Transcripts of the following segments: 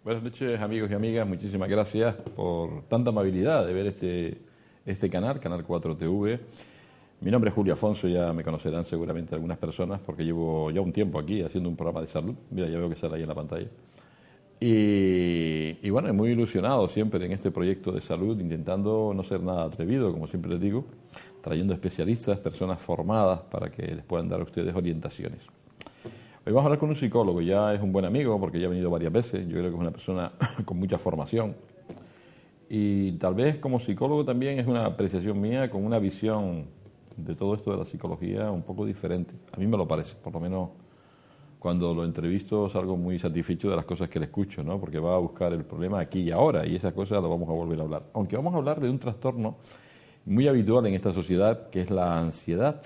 Buenas noches, amigos y amigas. Muchísimas gracias por tanta amabilidad de ver este canal, Canal 4 TV. Mi nombre es Julio Afonso, ya me conocerán seguramente algunas personas porque llevo ya un tiempo aquí haciendo un programa de salud. Mira, ya veo que sale ahí en la pantalla. Y bueno, muy ilusionado siempre en este proyecto de salud, intentando no ser nada atrevido, como siempre les digo, trayendo especialistas, personas formadas para que les puedan dar a ustedes orientaciones. Hoy vamos a hablar con un psicólogo, ya es un buen amigo porque ya ha venido varias veces, yo creo que es una persona con mucha formación y tal vez como psicólogo también es una apreciación mía con una visión de todo esto de la psicología un poco diferente, a mí me lo parece, por lo menos cuando lo entrevisto salgo muy satisfecho de las cosas que le escucho, ¿no? Porque va a buscar el problema aquí y ahora y esas cosas las vamos a volver a hablar, aunque vamos a hablar de un trastorno muy habitual en esta sociedad que es la ansiedad.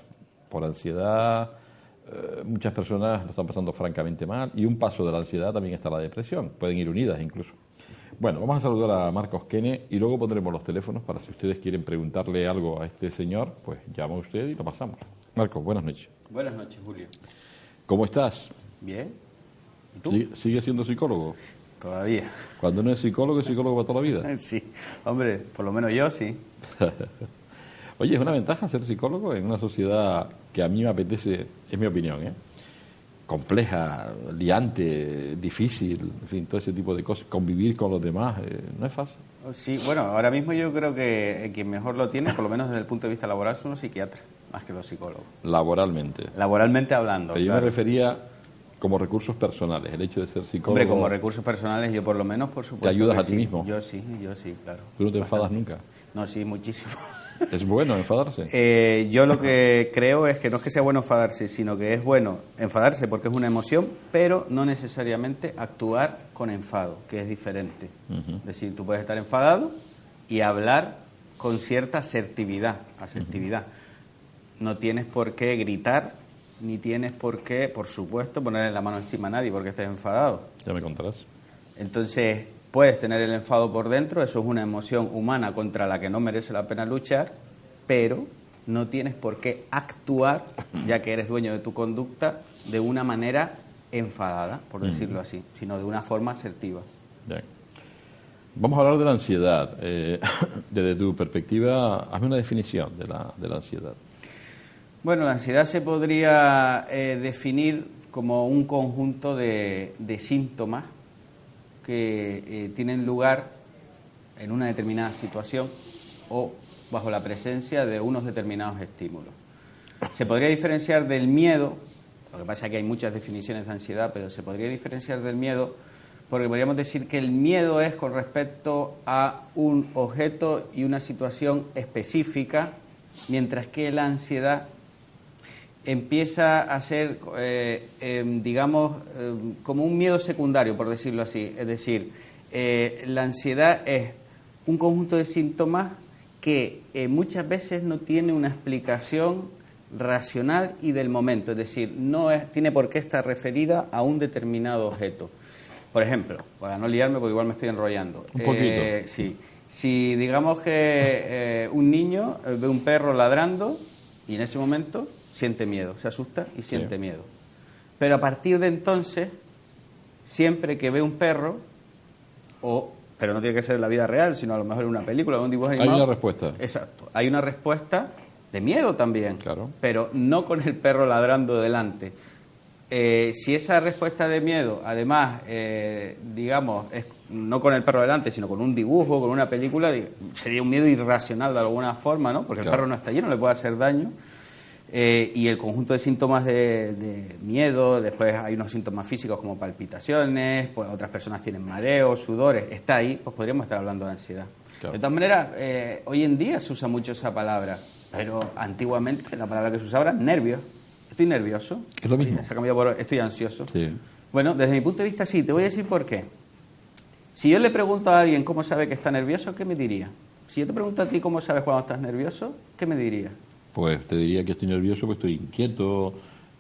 Por ansiedad muchas personas lo están pasando francamente mal y un paso de la ansiedad también está la depresión, pueden ir unidas incluso. Bueno, vamos a saludar a Marcos Kene y luego pondremos los teléfonos para si ustedes quieren preguntarle algo a este señor, pues llama usted y lo pasamos. Marcos, buenas noches. Buenas noches, Julio. ¿Cómo estás? Bien. ¿Y tú? ¿Sigue siendo psicólogo? Todavía. Cuando no es psicólogo para toda la vida. Sí, hombre, por lo menos yo sí. Oye, es una ventaja ser psicólogo en una sociedad que a mí me apetece, es mi opinión, compleja, liante, difícil, en fin, todo ese tipo de cosas, convivir con los demás, no es fácil. Sí, bueno, ahora mismo yo creo que quien mejor lo tiene, por lo menos desde el punto de vista laboral, son los psiquiatras, más que los psicólogos. Laboralmente. Laboralmente hablando. Pero yo claro. me refería como recursos personales, el hecho de ser psicólogo. Hombre, como recursos personales, yo por lo menos, por supuesto. ¿Te ayudas que a ti sí. mismo? Yo sí, claro. ¿Tú no te enfadas nunca? No, sí, muchísimo. ¿Es bueno enfadarse? Yo lo que creo es que no es que sea bueno enfadarse, sino que es bueno enfadarse porque es una emoción, pero no necesariamente actuar con enfado, que es diferente. Es decir, tú puedes estar enfadado y hablar con cierta asertividad. No tienes por qué gritar, ni tienes por qué, por supuesto, ponerle la mano encima a nadie porque estés enfadado. Ya me contarás. Entonces, puedes tener el enfado por dentro, eso es una emoción humana contra la que no merece la pena luchar, pero no tienes por qué actuar, ya que eres dueño de tu conducta, de una manera enfadada, por decirlo así, sino de una forma asertiva. Bien. Vamos a hablar de la ansiedad. Desde tu perspectiva, hazme una definición de la ansiedad. Bueno, la ansiedad se podría definir como un conjunto de síntomas que tienen lugar en una determinada situación o bajo la presencia de unos determinados estímulos. Se podría diferenciar del miedo, lo que pasa es que hay muchas definiciones de ansiedad, pero se podría diferenciar del miedo porque podríamos decir que el miedo es con respecto a un objeto y una situación específica, mientras que la ansiedad empieza a ser, como un miedo secundario, por decirlo así. Es decir, la ansiedad es un conjunto de síntomas que muchas veces no tiene una explicación racional y del momento. Es decir, tiene por qué estar referida a un determinado objeto. Por ejemplo, para no liarme, porque igual me estoy enrollando. Un poquito. Sí. Si digamos que un niño ve un perro ladrando y en ese momento siente miedo, se asusta y siente miedo. Pero a partir de entonces, siempre que ve un perro, pero no tiene que ser en la vida real, sino a lo mejor en una película o un dibujo animado. Hay una respuesta. Exacto. Hay una respuesta de miedo también, claro, pero no con el perro ladrando delante. Si esa respuesta de miedo, además, digamos, es no con el perro delante, sino con un dibujo, con una película, sería un miedo irracional de alguna forma, ¿no? Porque el perro no está allí, no le puede hacer daño. Y el conjunto de síntomas de miedo, después hay unos síntomas físicos como palpitaciones, pues otras personas tienen mareos, sudores, está ahí, pues podríamos estar hablando de ansiedad. Claro. De todas maneras, hoy en día se usa mucho esa palabra, pero antiguamente la palabra que se usaba era nervios. Estoy nervioso. Es lo mismo. Se ha cambiado por estoy ansioso. Sí. Bueno, desde mi punto de vista sí, te voy a decir por qué. Si yo le pregunto a alguien cómo sabe que está nervioso, ¿qué me diría? Si yo te pregunto a ti cómo sabes cuando estás nervioso, ¿qué me dirías? Pues te diría que estoy nervioso, pues estoy inquieto,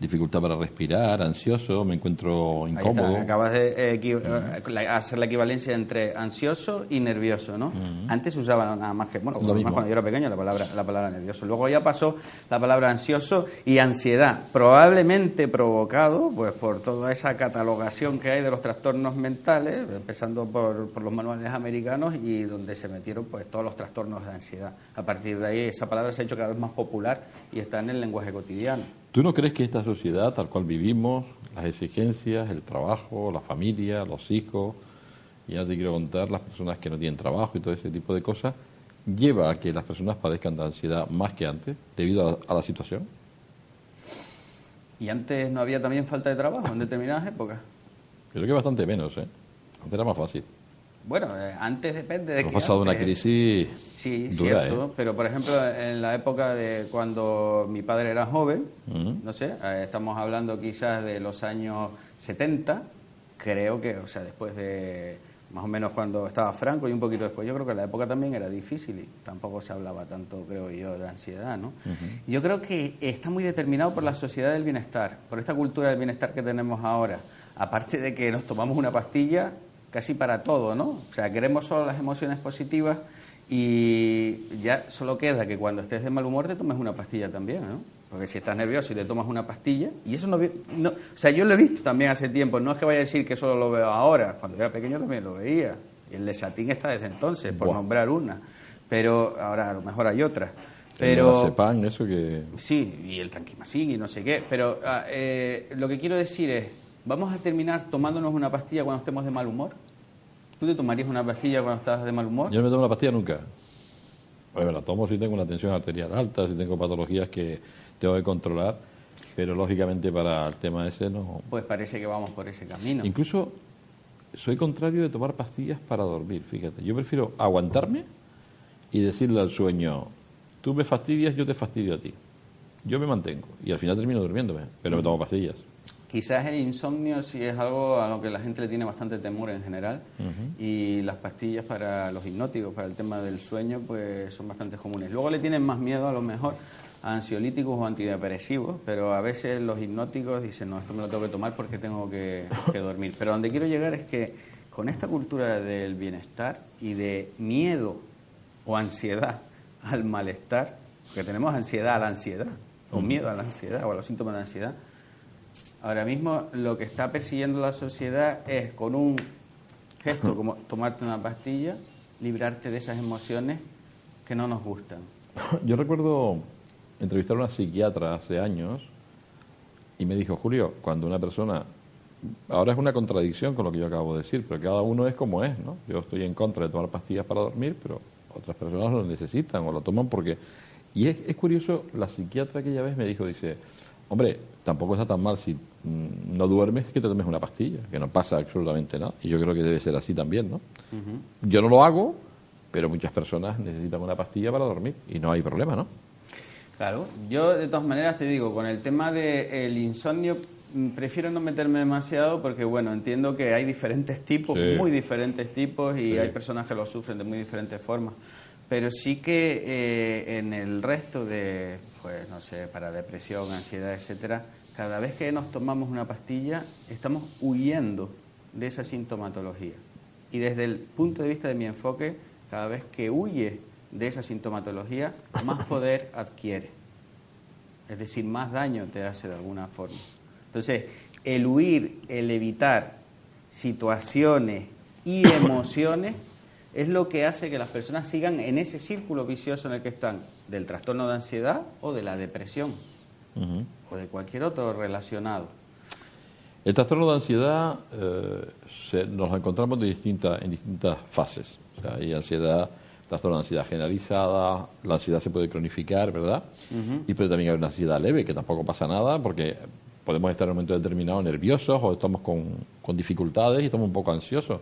dificultad para respirar, ansioso, me encuentro Ahí incómodo. está, acabas de hacer la equivalencia entre ansioso y nervioso, ¿no? Antes se usaba nada más que, bueno, Lo mismo. cuando yo era pequeño, la palabra nervioso. Luego ya pasó la palabra ansioso y ansiedad, probablemente provocado pues por toda esa catalogación que hay de los trastornos mentales, empezando por los manuales americanos y donde se metieron pues todos los trastornos de ansiedad. A partir de ahí esa palabra se ha hecho cada vez más popular y está en el lenguaje cotidiano. ¿Tú no crees que esta sociedad tal cual vivimos, las exigencias, el trabajo, la familia, los hijos, y ya te quiero contar las personas que no tienen trabajo y todo ese tipo de cosas, lleva a que las personas padezcan de ansiedad más que antes debido a la situación? Y antes no había también falta de trabajo en determinadas épocas. Creo que bastante menos, ¿eh? Antes era más fácil. Bueno, antes depende de Hemos que pasado una antes, crisis sí, dura, cierto, pero por ejemplo en la época de cuando mi padre era joven, no sé, estamos hablando quizás de los años 70, creo que, o sea, después de más o menos cuando estaba Franco y un poquito después, yo creo que la época también era difícil y tampoco se hablaba tanto, creo yo, de ansiedad, ¿no? Yo creo que está muy determinado por la sociedad del bienestar, por esta cultura del bienestar que tenemos ahora, aparte de que nos tomamos una pastilla casi para todo, ¿no? O sea, queremos solo las emociones positivas y ya solo queda que cuando estés de mal humor te tomes una pastilla también, ¿no? Porque si estás nervioso y te tomas una pastilla, y eso no, o sea, yo lo he visto también hace tiempo, no es que vaya a decir que solo lo veo ahora, cuando yo era pequeño también lo veía, y el Lesatín está desde entonces, por nombrar una, pero ahora a lo mejor hay otras. Pero el Sepan, eso que... Sí, y el Tranquimacin y no sé qué, pero lo que quiero decir es, ¿vamos a terminar tomándonos una pastilla cuando estemos de mal humor? ¿Tú te tomarías una pastilla cuando estás de mal humor? Yo no me tomo una pastilla nunca. Bueno, la tomo si tengo una tensión arterial alta, si tengo patologías que tengo que controlar, pero lógicamente para el tema ese no. Pues parece que vamos por ese camino. Incluso soy contrario de tomar pastillas para dormir, fíjate. Yo prefiero aguantarme y decirle al sueño, tú me fastidias, yo te fastidio a ti. Yo me mantengo y al final termino durmiéndome, pero me tomo pastillas. Quizás el insomnio sí es algo a lo que la gente le tiene bastante temor en general y las pastillas para los hipnóticos, para el tema del sueño, pues son bastante comunes. Luego le tienen más miedo a lo mejor a ansiolíticos o antidepresivos, pero a veces los hipnóticos dicen, no, esto me lo tengo que tomar porque tengo que dormir. Pero donde quiero llegar es que con esta cultura del bienestar y de miedo o ansiedad al malestar, porque tenemos ansiedad a la ansiedad, o miedo a la ansiedad o a los síntomas de ansiedad, ahora mismo lo que está persiguiendo la sociedad es con un gesto como tomarte una pastilla, librarte de esas emociones que no nos gustan. Yo recuerdo entrevistar a una psiquiatra hace años y me dijo, Julio, cuando una persona, ahora es una contradicción con lo que yo acabo de decir, pero cada uno es como es, ¿no? Yo estoy en contra de tomar pastillas para dormir, pero otras personas lo necesitan o lo toman porque... Y es curioso, la psiquiatra aquella vez me dijo, dice, hombre, tampoco está tan mal si no duermes que te tomes una pastilla, que no pasa absolutamente nada. Y yo creo que debe ser así también, ¿no? Yo no lo hago, pero muchas personas necesitan una pastilla para dormir y no hay problema, ¿no? Claro, yo de todas maneras te digo, con el tema del insomnio prefiero no meterme demasiado porque, bueno, entiendo que hay diferentes tipos, muy diferentes tipos y hay personas que lo sufren de muy diferentes formas. Pero sí que en el resto de, pues no sé, para depresión, ansiedad, etcétera, cada vez que nos tomamos una pastilla estamos huyendo de esa sintomatología. Y desde el punto de vista de mi enfoque, cada vez que huye de esa sintomatología, más poder adquiere. Es decir, más daño te hace de alguna forma. Entonces, el huir, el evitar situaciones y emociones es lo que hace que las personas sigan en ese círculo vicioso en el que están, del trastorno de ansiedad o de la depresión, o de cualquier otro relacionado. El trastorno de ansiedad nos encontramos en distintas fases. O sea, hay ansiedad, trastorno de ansiedad generalizada, la ansiedad se puede cronificar, ¿verdad? Y pero también hay una ansiedad leve, que tampoco pasa nada, porque podemos estar en un momento determinado nerviosos o estamos con dificultades y estamos un poco ansiosos.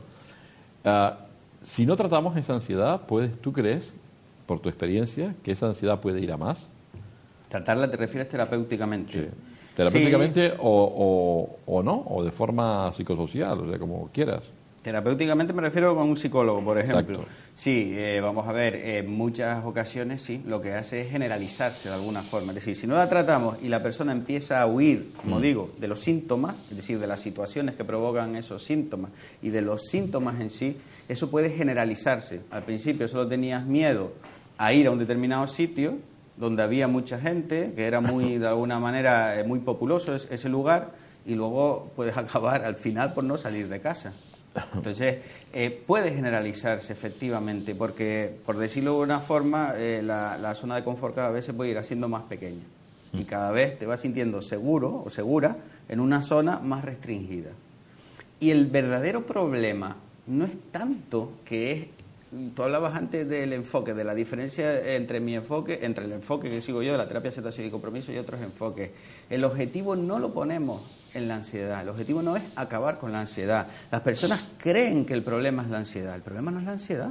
Si no tratamos esa ansiedad, ¿tú crees, por tu experiencia, que esa ansiedad puede ir a más? ¿Tratarla te refieres terapéuticamente? Sí. Terapéuticamente o no, o de forma psicosocial, o sea, como quieras. Terapéuticamente me refiero con un psicólogo, por ejemplo. Exacto. Sí, vamos a ver, en muchas ocasiones sí, lo que hace es generalizarse de alguna forma. Es decir, si no la tratamos y la persona empieza a huir, como digo, de los síntomas, es decir, de las situaciones que provocan esos síntomas y de los síntomas en sí, eso puede generalizarse. Al principio solo tenías miedo a ir a un determinado sitio donde había mucha gente, que era muy, de alguna manera, muy populoso ese lugar, y luego puedes acabar al final por no salir de casa. Entonces, puede generalizarse efectivamente, porque, por decirlo de una forma, la zona de confort cada vez se puede ir haciendo más pequeña y cada vez te vas sintiendo seguro o segura en una zona más restringida. Y el verdadero problema no es tanto que es... Tú hablabas antes del enfoque, de la diferencia entre mi enfoque, entre el enfoque que sigo yo, de la terapia de aceptación y compromiso, y otros enfoques. El objetivo no lo ponemos en la ansiedad, el objetivo no es acabar con la ansiedad. Las personas creen que el problema es la ansiedad, el problema no es la ansiedad,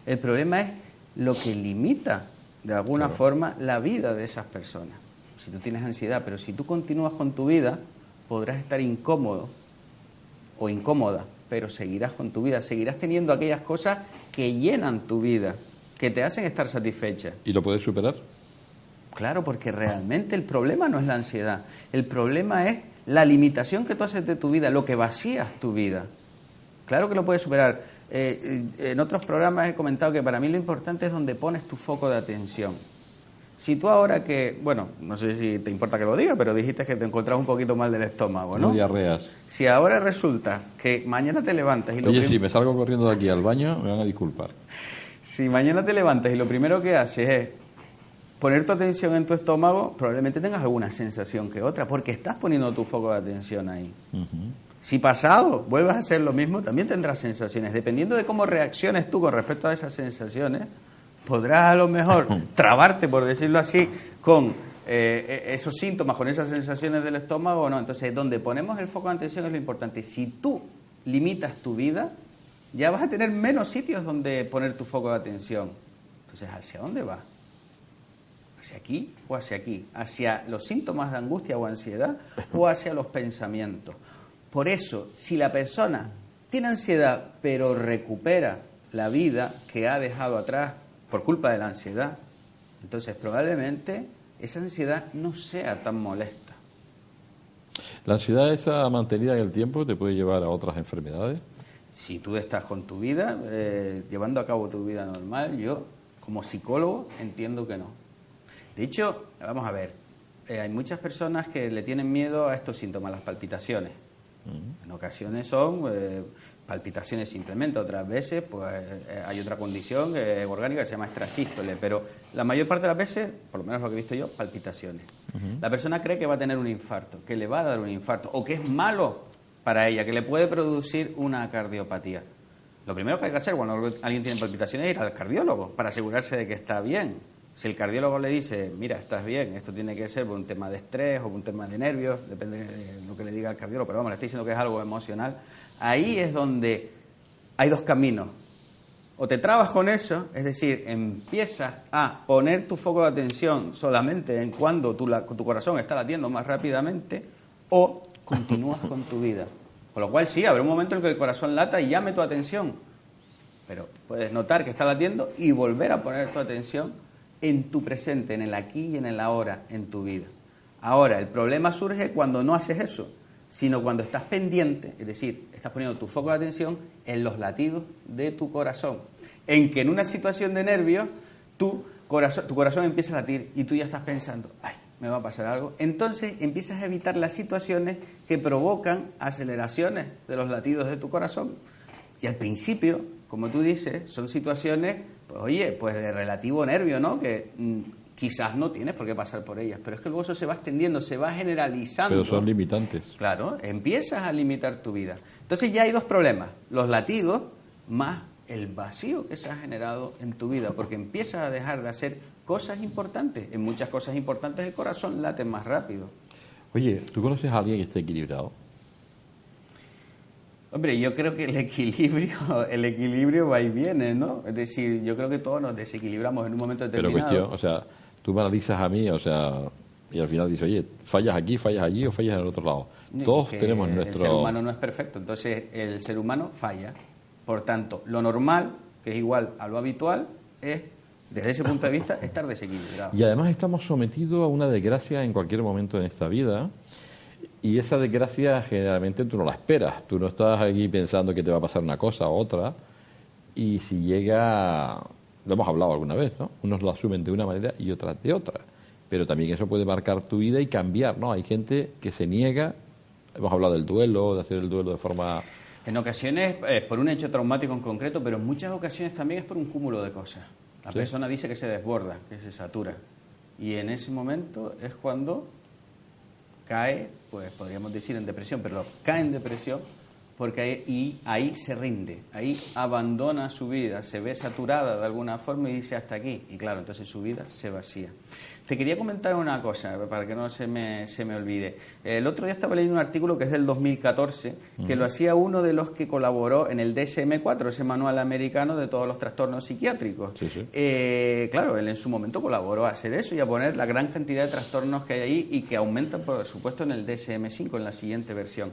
el problema es lo que limita de alguna forma la vida de esas personas. Si tú tienes ansiedad, pero si tú continúas con tu vida, podrás estar incómodo o incómoda, pero seguirás con tu vida, seguirás teniendo aquellas cosas que llenan tu vida, que te hacen estar satisfecha. ¿Y lo puedes superar? Claro, porque realmente el problema no es la ansiedad, el problema es la limitación que tú haces de tu vida, lo que vacías tu vida. Claro que lo puedes superar. En otros programas he comentado que para mí lo importante es donde pones tu foco de atención. Si tú ahora que, bueno, no sé si te importa que lo diga, pero dijiste que te encontrabas un poquito mal del estómago, ¿no? Diarreas. Si ahora resulta que mañana te levantas y Oye, si me salgo corriendo de aquí al baño, me van a disculpar. Si mañana te levantas y lo primero que haces es poner tu atención en tu estómago, probablemente tengas alguna sensación que otra, porque estás poniendo tu foco de atención ahí. Si pasado vuelves a hacer lo mismo, también tendrás sensaciones. Dependiendo de cómo reacciones tú con respecto a esas sensaciones, podrás a lo mejor trabarte, por decirlo así, con esos síntomas, con esas sensaciones del estómago o no. Entonces, donde ponemos el foco de atención es lo importante. Si tú limitas tu vida, ya vas a tener menos sitios donde poner tu foco de atención. Entonces, ¿hacia dónde vas? ¿Hacia aquí o hacia aquí? ¿Hacia los síntomas de angustia o ansiedad o hacia los pensamientos? Por eso, si la persona tiene ansiedad pero recupera la vida que ha dejado atrás por culpa de la ansiedad, entonces probablemente esa ansiedad no sea tan molesta. ¿La ansiedad esa mantenida en el tiempo te puede llevar a otras enfermedades? Si tú estás con tu vida, llevando a cabo tu vida normal, yo como psicólogo entiendo que no. De hecho, vamos a ver, hay muchas personas que le tienen miedo a estos síntomas, las palpitaciones. En ocasiones son palpitaciones simplemente, otras veces pues hay otra condición orgánica que se llama extrasístole, pero la mayor parte de las veces, por lo menos lo que he visto yo, palpitaciones. La persona cree que va a tener un infarto, que le va a dar un infarto, o que es malo para ella, que le puede producir una cardiopatía. Lo primero que hay que hacer cuando alguien tiene palpitaciones es ir al cardiólogo para asegurarse de que está bien. Si el cardiólogo le dice, mira, estás bien, esto tiene que ser por un tema de estrés o por un tema de nervios, depende de lo que le diga el cardiólogo, pero vamos, le está diciendo que es algo emocional, ahí es donde hay dos caminos. O te trabas con eso, es decir, empiezas a poner tu foco de atención solamente en cuando tu corazón está latiendo más rápidamente, o continúas con tu vida. Con lo cual sí, habrá un momento en que el corazón lata y llame tu atención, pero puedes notar que está latiendo y volver a poner tu atención en tu presente, en el aquí y en el ahora, en tu vida. Ahora, el problema surge cuando no haces eso, sino cuando estás pendiente, es decir, estás poniendo tu foco de atención en los latidos de tu corazón, en que en una situación de nervios tu corazón empieza a latir y tú ya estás pensando, ay, me va a pasar algo. Entonces empiezas a evitar las situaciones que provocan aceleraciones de los latidos de tu corazón. Y al principio, como tú dices, son situaciones, pues oye, pues de relativo nervio, ¿no? Que quizás no tienes por qué pasar por ellas, pero es que luego eso se va extendiendo, se va generalizando. Pero son limitantes. Claro, empiezas a limitar tu vida. Entonces ya hay dos problemas, los latidos más el vacío que se ha generado en tu vida, porque empiezas a dejar de hacer cosas importantes. En muchas cosas importantes el corazón late más rápido. Oye, ¿tú conoces a alguien que esté equilibrado? Hombre, yo creo que el equilibrio va y viene, ¿no? Es decir, yo creo que todos nos desequilibramos en un momento determinado. Pero cuestión, o sea, tú me analizas a mí, o sea, y al final dices, oye, fallas aquí, fallas allí o fallas en el otro lado. Todos tenemos nuestro... El ser humano no es perfecto, entonces el ser humano falla. Por tanto, lo normal, que es igual a lo habitual, es, desde ese punto de vista, estar desequilibrado. Y además estamos sometidos a una desgracia en cualquier momento en esta vida, y esa desgracia generalmente tú no la esperas, tú no estás aquí pensando que te va a pasar una cosa u otra, y si llega, lo hemos hablado alguna vez, ¿no? Unos lo asumen de una manera y otras de otra, pero también eso puede marcar tu vida y cambiar, ¿no? Hay gente que se niega, hemos hablado del duelo, de hacer el duelo de forma... En ocasiones es por un hecho traumático en concreto, pero en muchas ocasiones también es por un cúmulo de cosas. La persona dice que se desborda, que se satura, y en ese momento es cuando cae, pues podríamos decir en depresión, pero cae en depresión porque ahí se rinde, ahí abandona su vida, se ve saturada de alguna forma y dice hasta aquí, y claro, entonces su vida se vacía. Te quería comentar una cosa, para que no se me olvide. El otro día estaba leyendo un artículo que es del 2014, que lo hacía uno de los que colaboró en el DSM-4, ese manual americano de todos los trastornos psiquiátricos. Sí, sí. Claro, él en su momento colaboró a hacer eso y a poner la gran cantidad de trastornos que hay ahí y que aumentan, por supuesto, en el DSM-5, en la siguiente versión.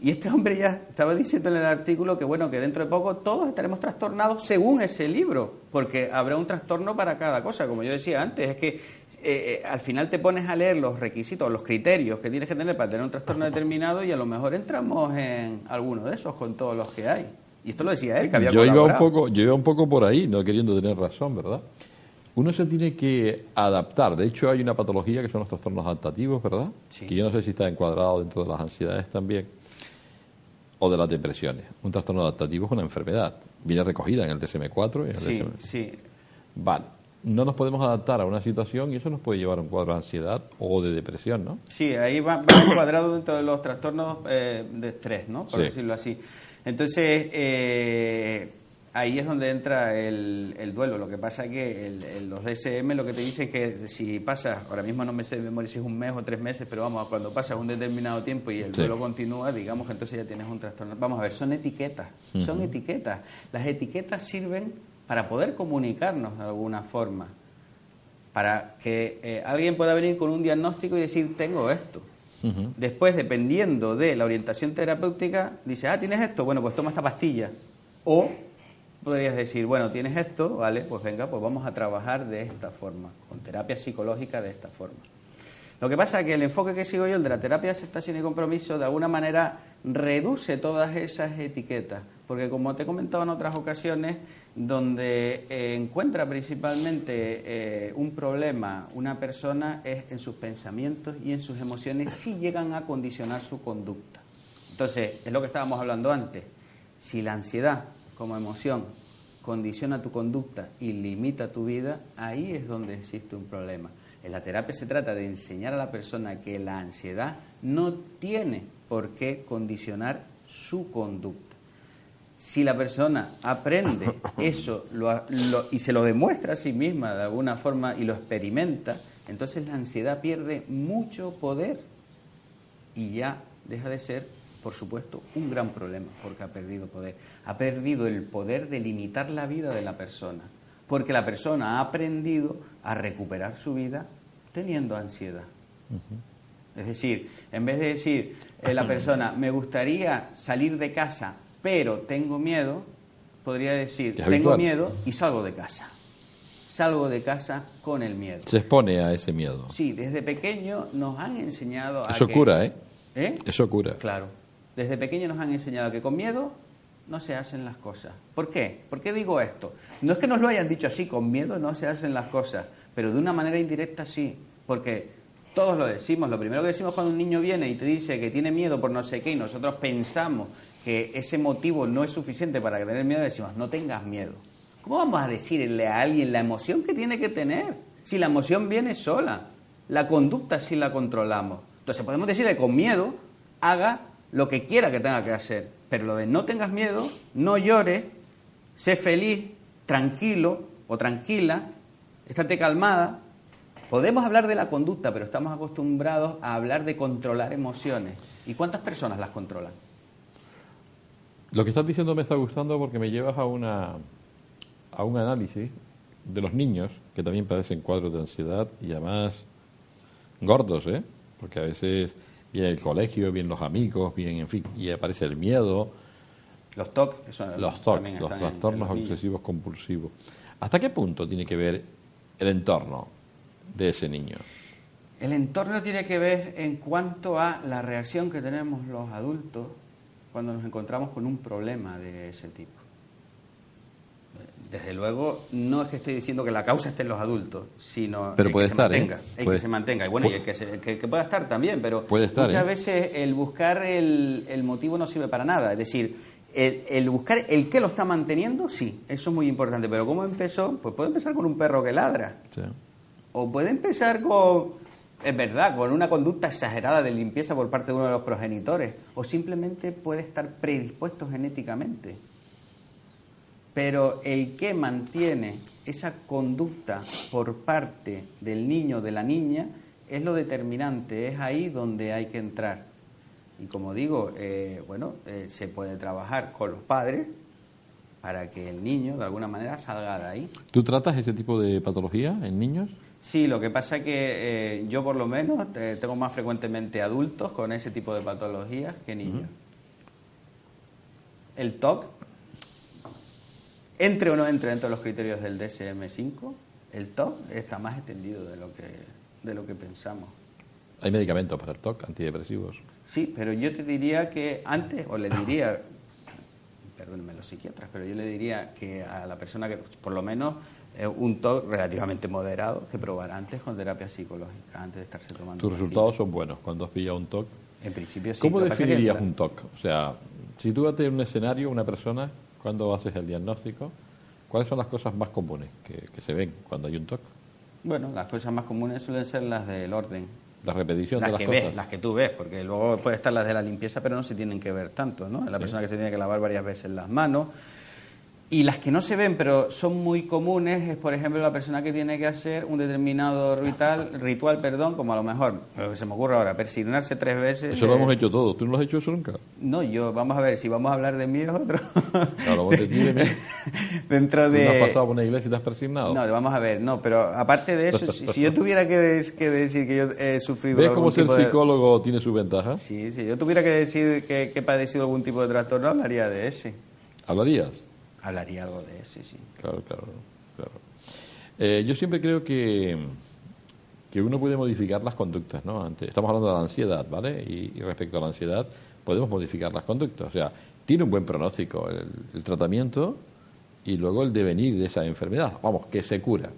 Y este hombre ya estaba diciendo en el artículo que, bueno, que dentro de poco todos estaremos trastornados según ese libro, porque habrá un trastorno para cada cosa. Como yo decía antes, es que al final te pones a leer los requisitos, los criterios que tienes que tener para tener un trastorno determinado y a lo mejor entramos en alguno de esos con todos los que hay. Y esto lo decía él, que había colaborado. Yo iba un poco por ahí, no queriendo tener razón, ¿verdad? Uno se tiene que adaptar. De hecho, hay una patología que son los trastornos adaptativos, ¿verdad? Sí. Que yo no sé si está encuadrado dentro de las ansiedades también. O de las depresiones. Un trastorno adaptativo es una enfermedad. Viene recogida en el DSM-4 y en el DSM. Sí. Vale. No nos podemos adaptar a una situación y eso nos puede llevar a un cuadro de ansiedad o de depresión, ¿no? Sí, ahí va encuadrado dentro de los trastornos de estrés, ¿no? Por decirlo así. Entonces, ahí es donde entra el duelo. Lo que pasa es que los DSM lo que te dicen es que si pasas, ahora mismo no me sé de memoria si es un mes o 3 meses, pero vamos, cuando pasas un determinado tiempo y el duelo continúa, digamos que entonces ya tienes un trastorno. Vamos a ver, son etiquetas, son etiquetas. Las etiquetas sirven para poder comunicarnos de alguna forma, para que alguien pueda venir con un diagnóstico y decir, tengo esto. Después, dependiendo de la orientación terapéutica, dice, tienes esto, bueno, pues toma esta pastilla. O podrías decir, bueno, tienes esto, vale, pues venga, pues vamos a trabajar de esta forma, con terapia psicológica de esta forma. Lo que pasa es que el enfoque que sigo yo, el de la terapia de aceptación y compromiso, de alguna manera reduce todas esas etiquetas, porque como te he comentado en otras ocasiones, donde encuentra principalmente un problema una persona es en sus pensamientos y en sus emociones si llegan a condicionar su conducta. Entonces, es lo que estábamos hablando antes, si la ansiedad como emoción condiciona tu conducta y limita tu vida, ahí es donde existe un problema. En la terapia se trata de enseñar a la persona que la ansiedad no tiene por qué condicionar su conducta. Si la persona aprende eso y se lo demuestra a sí misma de alguna forma y lo experimenta, entonces la ansiedad pierde mucho poder y ya deja de ser, por supuesto, un gran problema, porque ha perdido poder. Ha perdido el poder de limitar la vida de la persona, porque la persona ha aprendido a recuperar su vida teniendo ansiedad. Es decir, en vez de decir la persona, me gustaría salir de casa, pero tengo miedo, podría decir, tengo miedo y salgo de casa. Salgo de casa con el miedo. Se expone a ese miedo. Sí, desde pequeño nos han enseñado a Eso que... cura, ¿eh? Eso cura. Claro. Desde pequeño nos han enseñado que con miedo no se hacen las cosas. ¿Por qué? ¿Por qué digo esto? No es que nos lo hayan dicho así, con miedo no se hacen las cosas, pero de una manera indirecta sí, porque todos lo decimos. Lo primero que decimos cuando un niño viene y te dice que tiene miedo por no sé qué y nosotros pensamos que ese motivo no es suficiente para tener miedo, decimos, no tengas miedo. ¿Cómo vamos a decirle a alguien la emoción que tiene que tener? Si la emoción viene sola, la conducta sí la controlamos. Entonces podemos decirle con miedo, haga lo que quiera que tenga que hacer, pero lo de no tengas miedo, no llores, sé feliz, tranquilo o tranquila, estate calmada. Podemos hablar de la conducta, pero estamos acostumbrados a hablar de controlar emociones. ¿Y cuántas personas las controlan? Lo que estás diciendo me está gustando porque me llevas a un análisis de los niños que también padecen cuadros de ansiedad y además gordos, porque a veces viene el colegio, vienen los amigos, vienen, en fin, y aparece el miedo, Los TOC, eso Los también TOC, los están trastornos en los niños. obsesivos compulsivos. ¿Hasta qué punto tiene que ver el entorno de ese niño? El entorno tiene que ver en cuanto a la reacción que tenemos los adultos cuando nos encontramos con un problema de ese tipo. Desde luego, no es que estoy diciendo que la causa esté en los adultos, sino pero puede que estar, se mantenga. ¿eh? Que se mantenga. Y bueno, y el que pueda estar también, pero puede estar, muchas veces el buscar el motivo no sirve para nada. Es decir, el buscar el que lo está manteniendo, sí, eso es muy importante. Pero ¿cómo empezó? Pues puede empezar con un perro que ladra. Sí. O puede empezar con, es verdad, con una conducta exagerada de limpieza por parte de uno de los progenitores. O simplemente puede estar predispuesto genéticamente. Pero el que mantiene esa conducta por parte del niño o de la niña es lo determinante, es ahí donde hay que entrar. Y como digo, se puede trabajar con los padres para que el niño de alguna manera salga de ahí. ¿Tú tratas ese tipo de patología en niños? Sí, lo que pasa es que yo por lo menos tengo más frecuentemente adultos con ese tipo de patologías que niños. El TOC, entre o no entre dentro de los criterios del DSM-5, el TOC está más extendido de lo que pensamos. ¿Hay medicamentos para el TOC, antidepresivos? Sí, pero yo te diría que antes, o le diría, perdónenme los psiquiatras, pero yo le diría que a la persona que, por lo menos, un TOC relativamente moderado, que probara antes con terapia psicológica, antes de estarse tomando. ¿Tus resultados son buenos cuando has pillado un TOC? En principio sí. ¿Cómo definirías un TOC? O sea, si tú en un escenario, una persona, cuando haces el diagnóstico, ¿cuáles son las cosas más comunes que se ven cuando hay un TOC? Bueno, las cosas más comunes suelen ser las del orden. La repetición de las cosas. Ves, las que tú ves, porque luego puede estar las de la limpieza, pero no se tienen que ver tanto, ¿no? La persona que se tiene que lavar varias veces las manos. Y las que no se ven, pero son muy comunes, es, por ejemplo, la persona que tiene que hacer un determinado ritual, como a lo mejor, lo que se me ocurre ahora, persignarse 3 veces. Eso lo hemos hecho todos. ¿Tú no lo has hecho eso nunca? No, vamos a ver, si vamos a hablar de mí es otro. Claro, vos te de mí. Dentro de... ¿Tú no has pasado por una iglesia y te has persignado? No, vamos a ver, no, pero aparte de eso, si yo tuviera que decir que yo he sufrido... ¿Ves cómo ser psicólogo tiene sus ventajas? Sí, si yo tuviera que decir que he padecido algún tipo de trastorno, hablaría de ese. ¿Hablarías? Hablaría algo de ese, sí. Claro. Yo siempre creo que uno puede modificar las conductas, ¿no? Estamos hablando de la ansiedad, ¿vale? Y respecto a la ansiedad, podemos modificar las conductas. O sea, tiene un buen pronóstico el tratamiento y luego el devenir de esa enfermedad. Vamos, que se cura.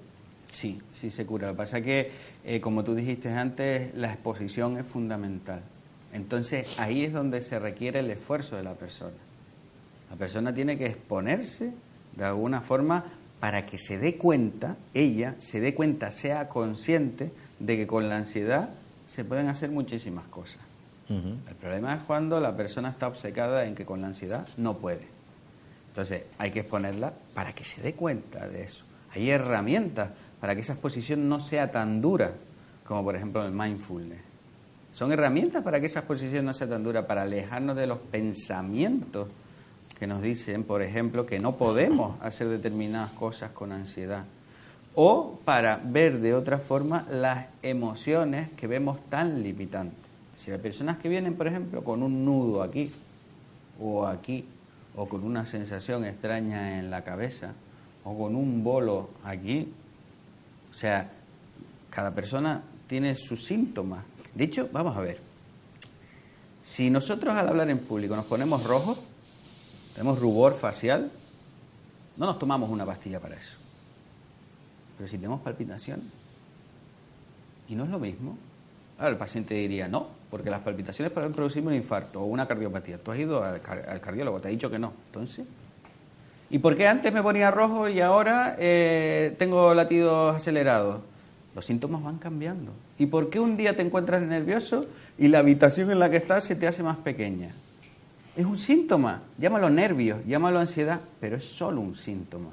Sí, se cura. Lo que pasa es que, como tú dijiste antes, la exposición es fundamental. Entonces, ahí es donde se requiere el esfuerzo de la persona. La persona tiene que exponerse de alguna forma para que se dé cuenta, sea consciente de que con la ansiedad se pueden hacer muchísimas cosas. El problema es cuando la persona está obcecada en que con la ansiedad no puede. Entonces hay que exponerla para que se dé cuenta de eso. Hay herramientas para que esa exposición no sea tan dura, como por ejemplo el mindfulness. Son herramientas para que esa exposición no sea tan dura, para alejarnos de los pensamientos que nos dicen, por ejemplo, que no podemos hacer determinadas cosas con ansiedad. O para ver de otra forma las emociones que vemos tan limitantes. Si hay personas que vienen, por ejemplo, con un nudo aquí, o con una sensación extraña en la cabeza, o con un bolo aquí, o sea, cada persona tiene sus síntomas. De hecho, vamos a ver, si nosotros al hablar en público nos ponemos rojos, tenemos rubor facial, no nos tomamos una pastilla para eso. Pero si tenemos palpitación, y no es lo mismo, ahora el paciente diría, no, porque las palpitaciones pueden producirme un infarto o una cardiopatía. Tú has ido al cardiólogo, te ha dicho que no. Entonces, ¿y por qué antes me ponía rojo y ahora tengo latidos acelerados? Los síntomas van cambiando. ¿Y por qué un día te encuentras nervioso y la habitación en la que estás se te hace más pequeña? Es un síntoma, llámalo nervios, llámalo ansiedad, pero es solo un síntoma.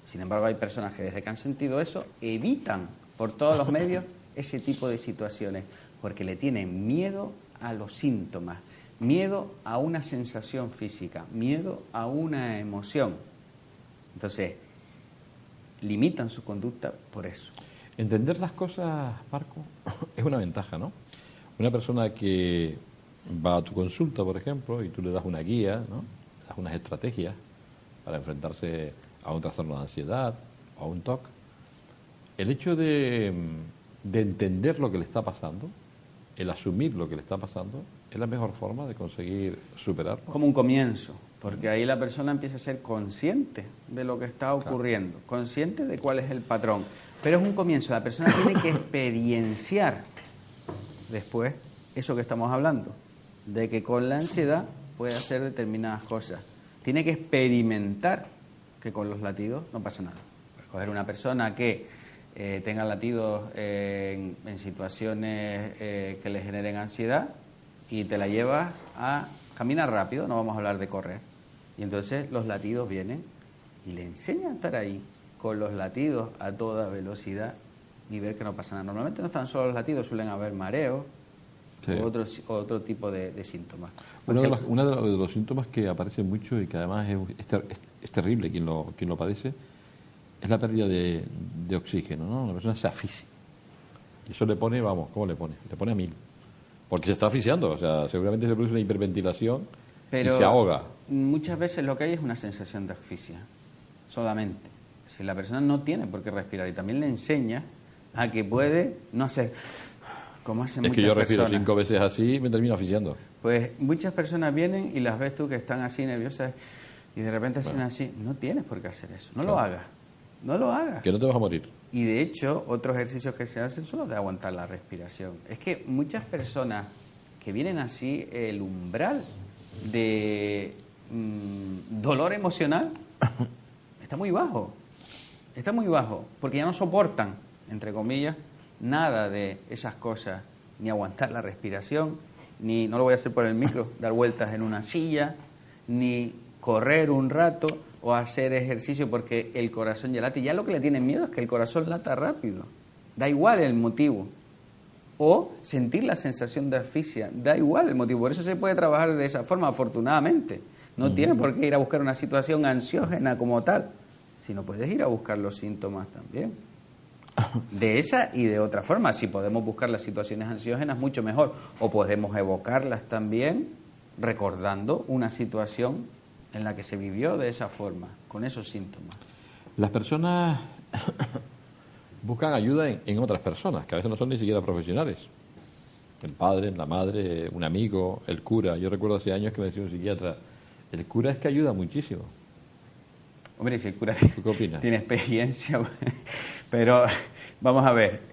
Sin embargo, hay personas que desde que han sentido eso evitan por todos los medios ese tipo de situaciones, porque le tienen miedo a los síntomas, miedo a una sensación física, miedo a una emoción. Entonces, limitan su conducta por eso. Entender las cosas, Marco, es una ventaja, ¿no? Una persona que va a tu consulta, por ejemplo, y tú le das una guía, ¿no? quizás unas estrategias para enfrentarse a un trastorno de ansiedad o a un TOC. El hecho de entender lo que le está pasando, el asumir lo que le está pasando, es la mejor forma de conseguir superarlo. Como un comienzo, porque ahí la persona empieza a ser consciente de lo que está ocurriendo, consciente de cuál es el patrón. Pero es un comienzo, la persona tiene que experienciar después eso que estamos hablando, de que con la ansiedad puede hacer determinadas cosas. Tiene que experimentar que con los latidos no pasa nada. Coger una persona que tenga latidos en situaciones que le generen ansiedad y te la llevas a caminar rápido, no vamos a hablar de correr. Y entonces los latidos vienen y le enseñan a estar ahí con los latidos a toda velocidad y ver que no pasa nada. Normalmente no están solo los latidos, suelen haber mareos, sí, o otro tipo de síntomas. Uno de los síntomas que aparece mucho y que además es terrible quien lo padece es la pérdida de oxígeno, ¿no? La persona se asfixia. Y eso le pone, vamos, ¿cómo le pone? Le pone a 1000. Porque se está asfixiando, o sea, seguramente se produce una hiperventilación. Pero y se ahoga. Muchas veces lo que hay es una sensación de asfixia, solamente. Si la persona no tiene por qué respirar, y también le enseña a que puede no hacer como hacen muchas personas. Es que yo respiro 5 veces así y me termino asfixiando. Pues muchas personas vienen y las ves tú que están así nerviosas y de repente hacen así. No tienes por qué hacer eso, no lo hagas. No lo hagas. Que no te vas a morir. Y de hecho, otros ejercicios que se hacen son los de aguantar la respiración. Es que muchas personas que vienen así, el umbral de dolor emocional está muy bajo. Está muy bajo, porque ya no soportan, entre comillas, nada de esas cosas. Ni aguantar la respiración, ni, no lo voy a hacer por el micro, dar vueltas en una silla, ni correr un rato o hacer ejercicio porque el corazón ya late. Y ya lo que le tienen miedo es que el corazón lata rápido. Da igual el motivo. O sentir la sensación de asfixia. Da igual el motivo. Por eso se puede trabajar de esa forma, afortunadamente. No tienes por qué ir a buscar una situación ansiógena como tal, sino puedes ir a buscar los síntomas también. De esa y de otra forma. Si podemos buscar las situaciones ansiógenas, mucho mejor. O podemos evocarlas también recordando una situación en la que se vivió de esa forma, con esos síntomas. Las personas buscan ayuda en otras personas, que a veces no son ni siquiera profesionales. El padre, la madre, un amigo, el cura. Yo recuerdo hace años que me decía un psiquiatra, el cura es que ayuda muchísimo. Hombre, si el cura ¿Qué opinas? Tiene experiencia, pero vamos a ver,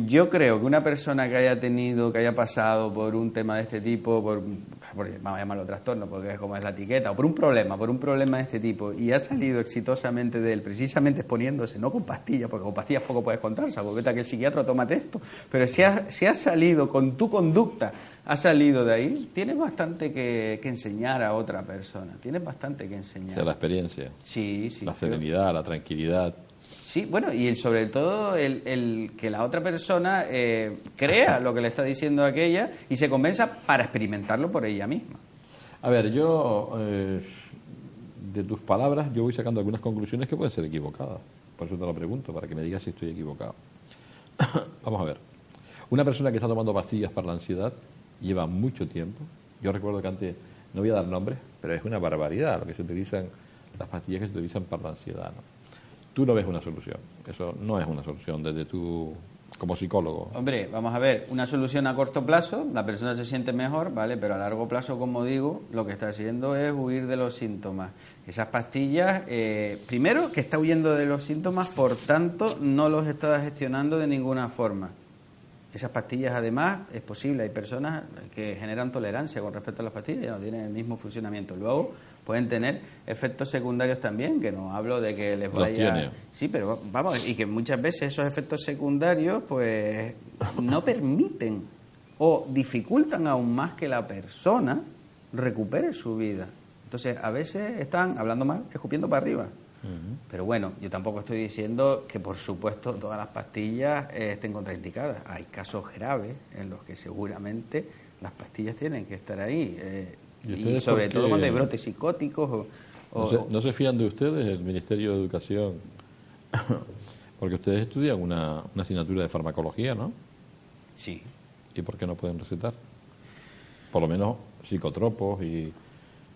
yo creo que una persona que haya pasado por un tema de este tipo, vamos a llamarlo trastorno porque es como es la etiqueta, o por un problema de este tipo, y ha salido exitosamente de él, precisamente exponiéndose, no con pastillas, porque con pastillas poco puedes contar, salvo vete a que el psiquiatra tómate esto, pero si has salido con tu conducta, has salido de ahí, tienes bastante que enseñar a otra persona, tienes bastante que enseñar. O sea, la experiencia. Sí. La serenidad, la tranquilidad. Sí, bueno, y sobre todo el que la otra persona crea lo que le está diciendo aquella y se convenza para experimentarlo por ella misma. A ver, yo, de tus palabras, yo voy sacando algunas conclusiones que pueden ser equivocadas. Por eso te lo pregunto, para que me digas si estoy equivocado. Vamos a ver. Una persona que está tomando pastillas para la ansiedad lleva mucho tiempo. Yo recuerdo que antes, no voy a dar nombres, pero es una barbaridad lo que se utilizan, las pastillas que se utilizan para la ansiedad, ¿no? Tú no ves una solución. Eso no es una solución desde tú, como psicólogo. Hombre, vamos a ver, una solución a corto plazo, la persona se siente mejor, ¿vale? Pero a largo plazo, como digo, lo que está haciendo es huir de los síntomas. Esas pastillas, primero, que está huyendo de los síntomas, por tanto, no los está gestionando de ninguna forma. Esas pastillas, además, es posible, hay personas que generan tolerancia con respecto a las pastillas, ya no tienen el mismo funcionamiento. Luego pueden tener efectos secundarios también, que no hablo de que les vaya... Sí, pero vamos, y que muchas veces esos efectos secundarios pues no permiten o dificultan aún más que la persona recupere su vida. Entonces, a veces están, hablando mal, escupiendo para arriba. Pero bueno, yo tampoco estoy diciendo que por supuesto todas las pastillas estén contraindicadas. Hay casos graves en los que seguramente las pastillas tienen que estar ahí. Y sobre todo cuando hay brotes psicóticos. ¿No se fían de ustedes, el Ministerio de Educación? Porque ustedes estudian una asignatura de farmacología, ¿no? Sí. ¿Y por qué no pueden recetar? Por lo menos psicotropos y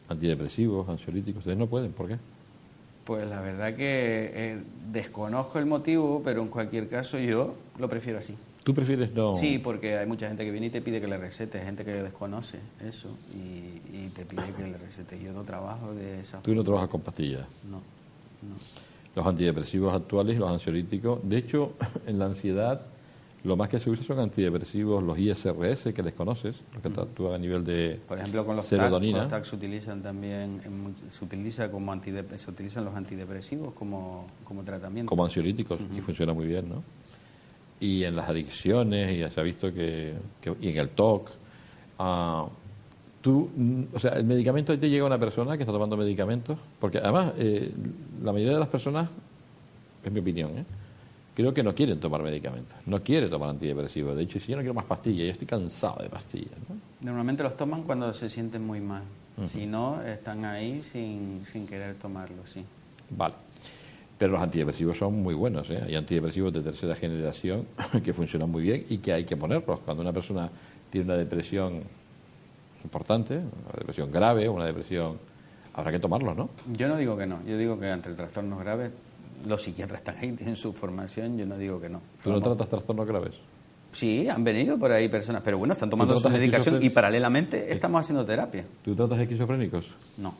Antidepresivos, ansiolíticos, ustedes no pueden, ¿por qué? Pues la verdad que desconozco el motivo, pero en cualquier caso yo lo prefiero así. ¿Tú prefieres no...? Sí, porque hay mucha gente que viene y te pide que le recetes, gente que desconoce eso y te pide que le recetes. Yo no trabajo de esa forma. Tú no trabajas con pastillas. No. Los antidepresivos actuales, los ansiolíticos. De hecho, en la ansiedad, lo más que se usa son antidepresivos, los ISRS, que les conoces, los que actúan a nivel de Por ejemplo, con los serotonina. TAC se utilizan también, se utilizan los antidepresivos como tratamiento. Como ansiolíticos, y funciona muy bien, ¿no? Y en las adicciones, y ya se ha visto que y en el TOC, o sea, el medicamento te llega a una persona que está tomando medicamentos, porque además la mayoría de las personas, es mi opinión, creo que no quieren tomar medicamentos, no quieren tomar antidepresivos. De hecho, si yo no quiero más pastillas, yo estoy cansado de pastillas, ¿no? Normalmente los toman cuando se sienten muy mal. Si no, están ahí sin querer tomarlo, sí. Vale. Pero los antidepresivos son muy buenos, ¿eh? Hay antidepresivos de tercera generación que funcionan muy bien y que hay que ponerlos. Cuando una persona tiene una depresión importante, una depresión grave, una depresión... Habrá que tomarlos, ¿no? Yo no digo que no. Yo digo que entre trastornos graves, los psiquiatras están ahí, tienen su formación, yo no digo que no. ¿Tú no tratas trastornos graves? Sí, han venido por ahí personas, pero bueno, están tomando su medicación y paralelamente estamos haciendo terapia. ¿Tú tratas esquizofrénicos? No.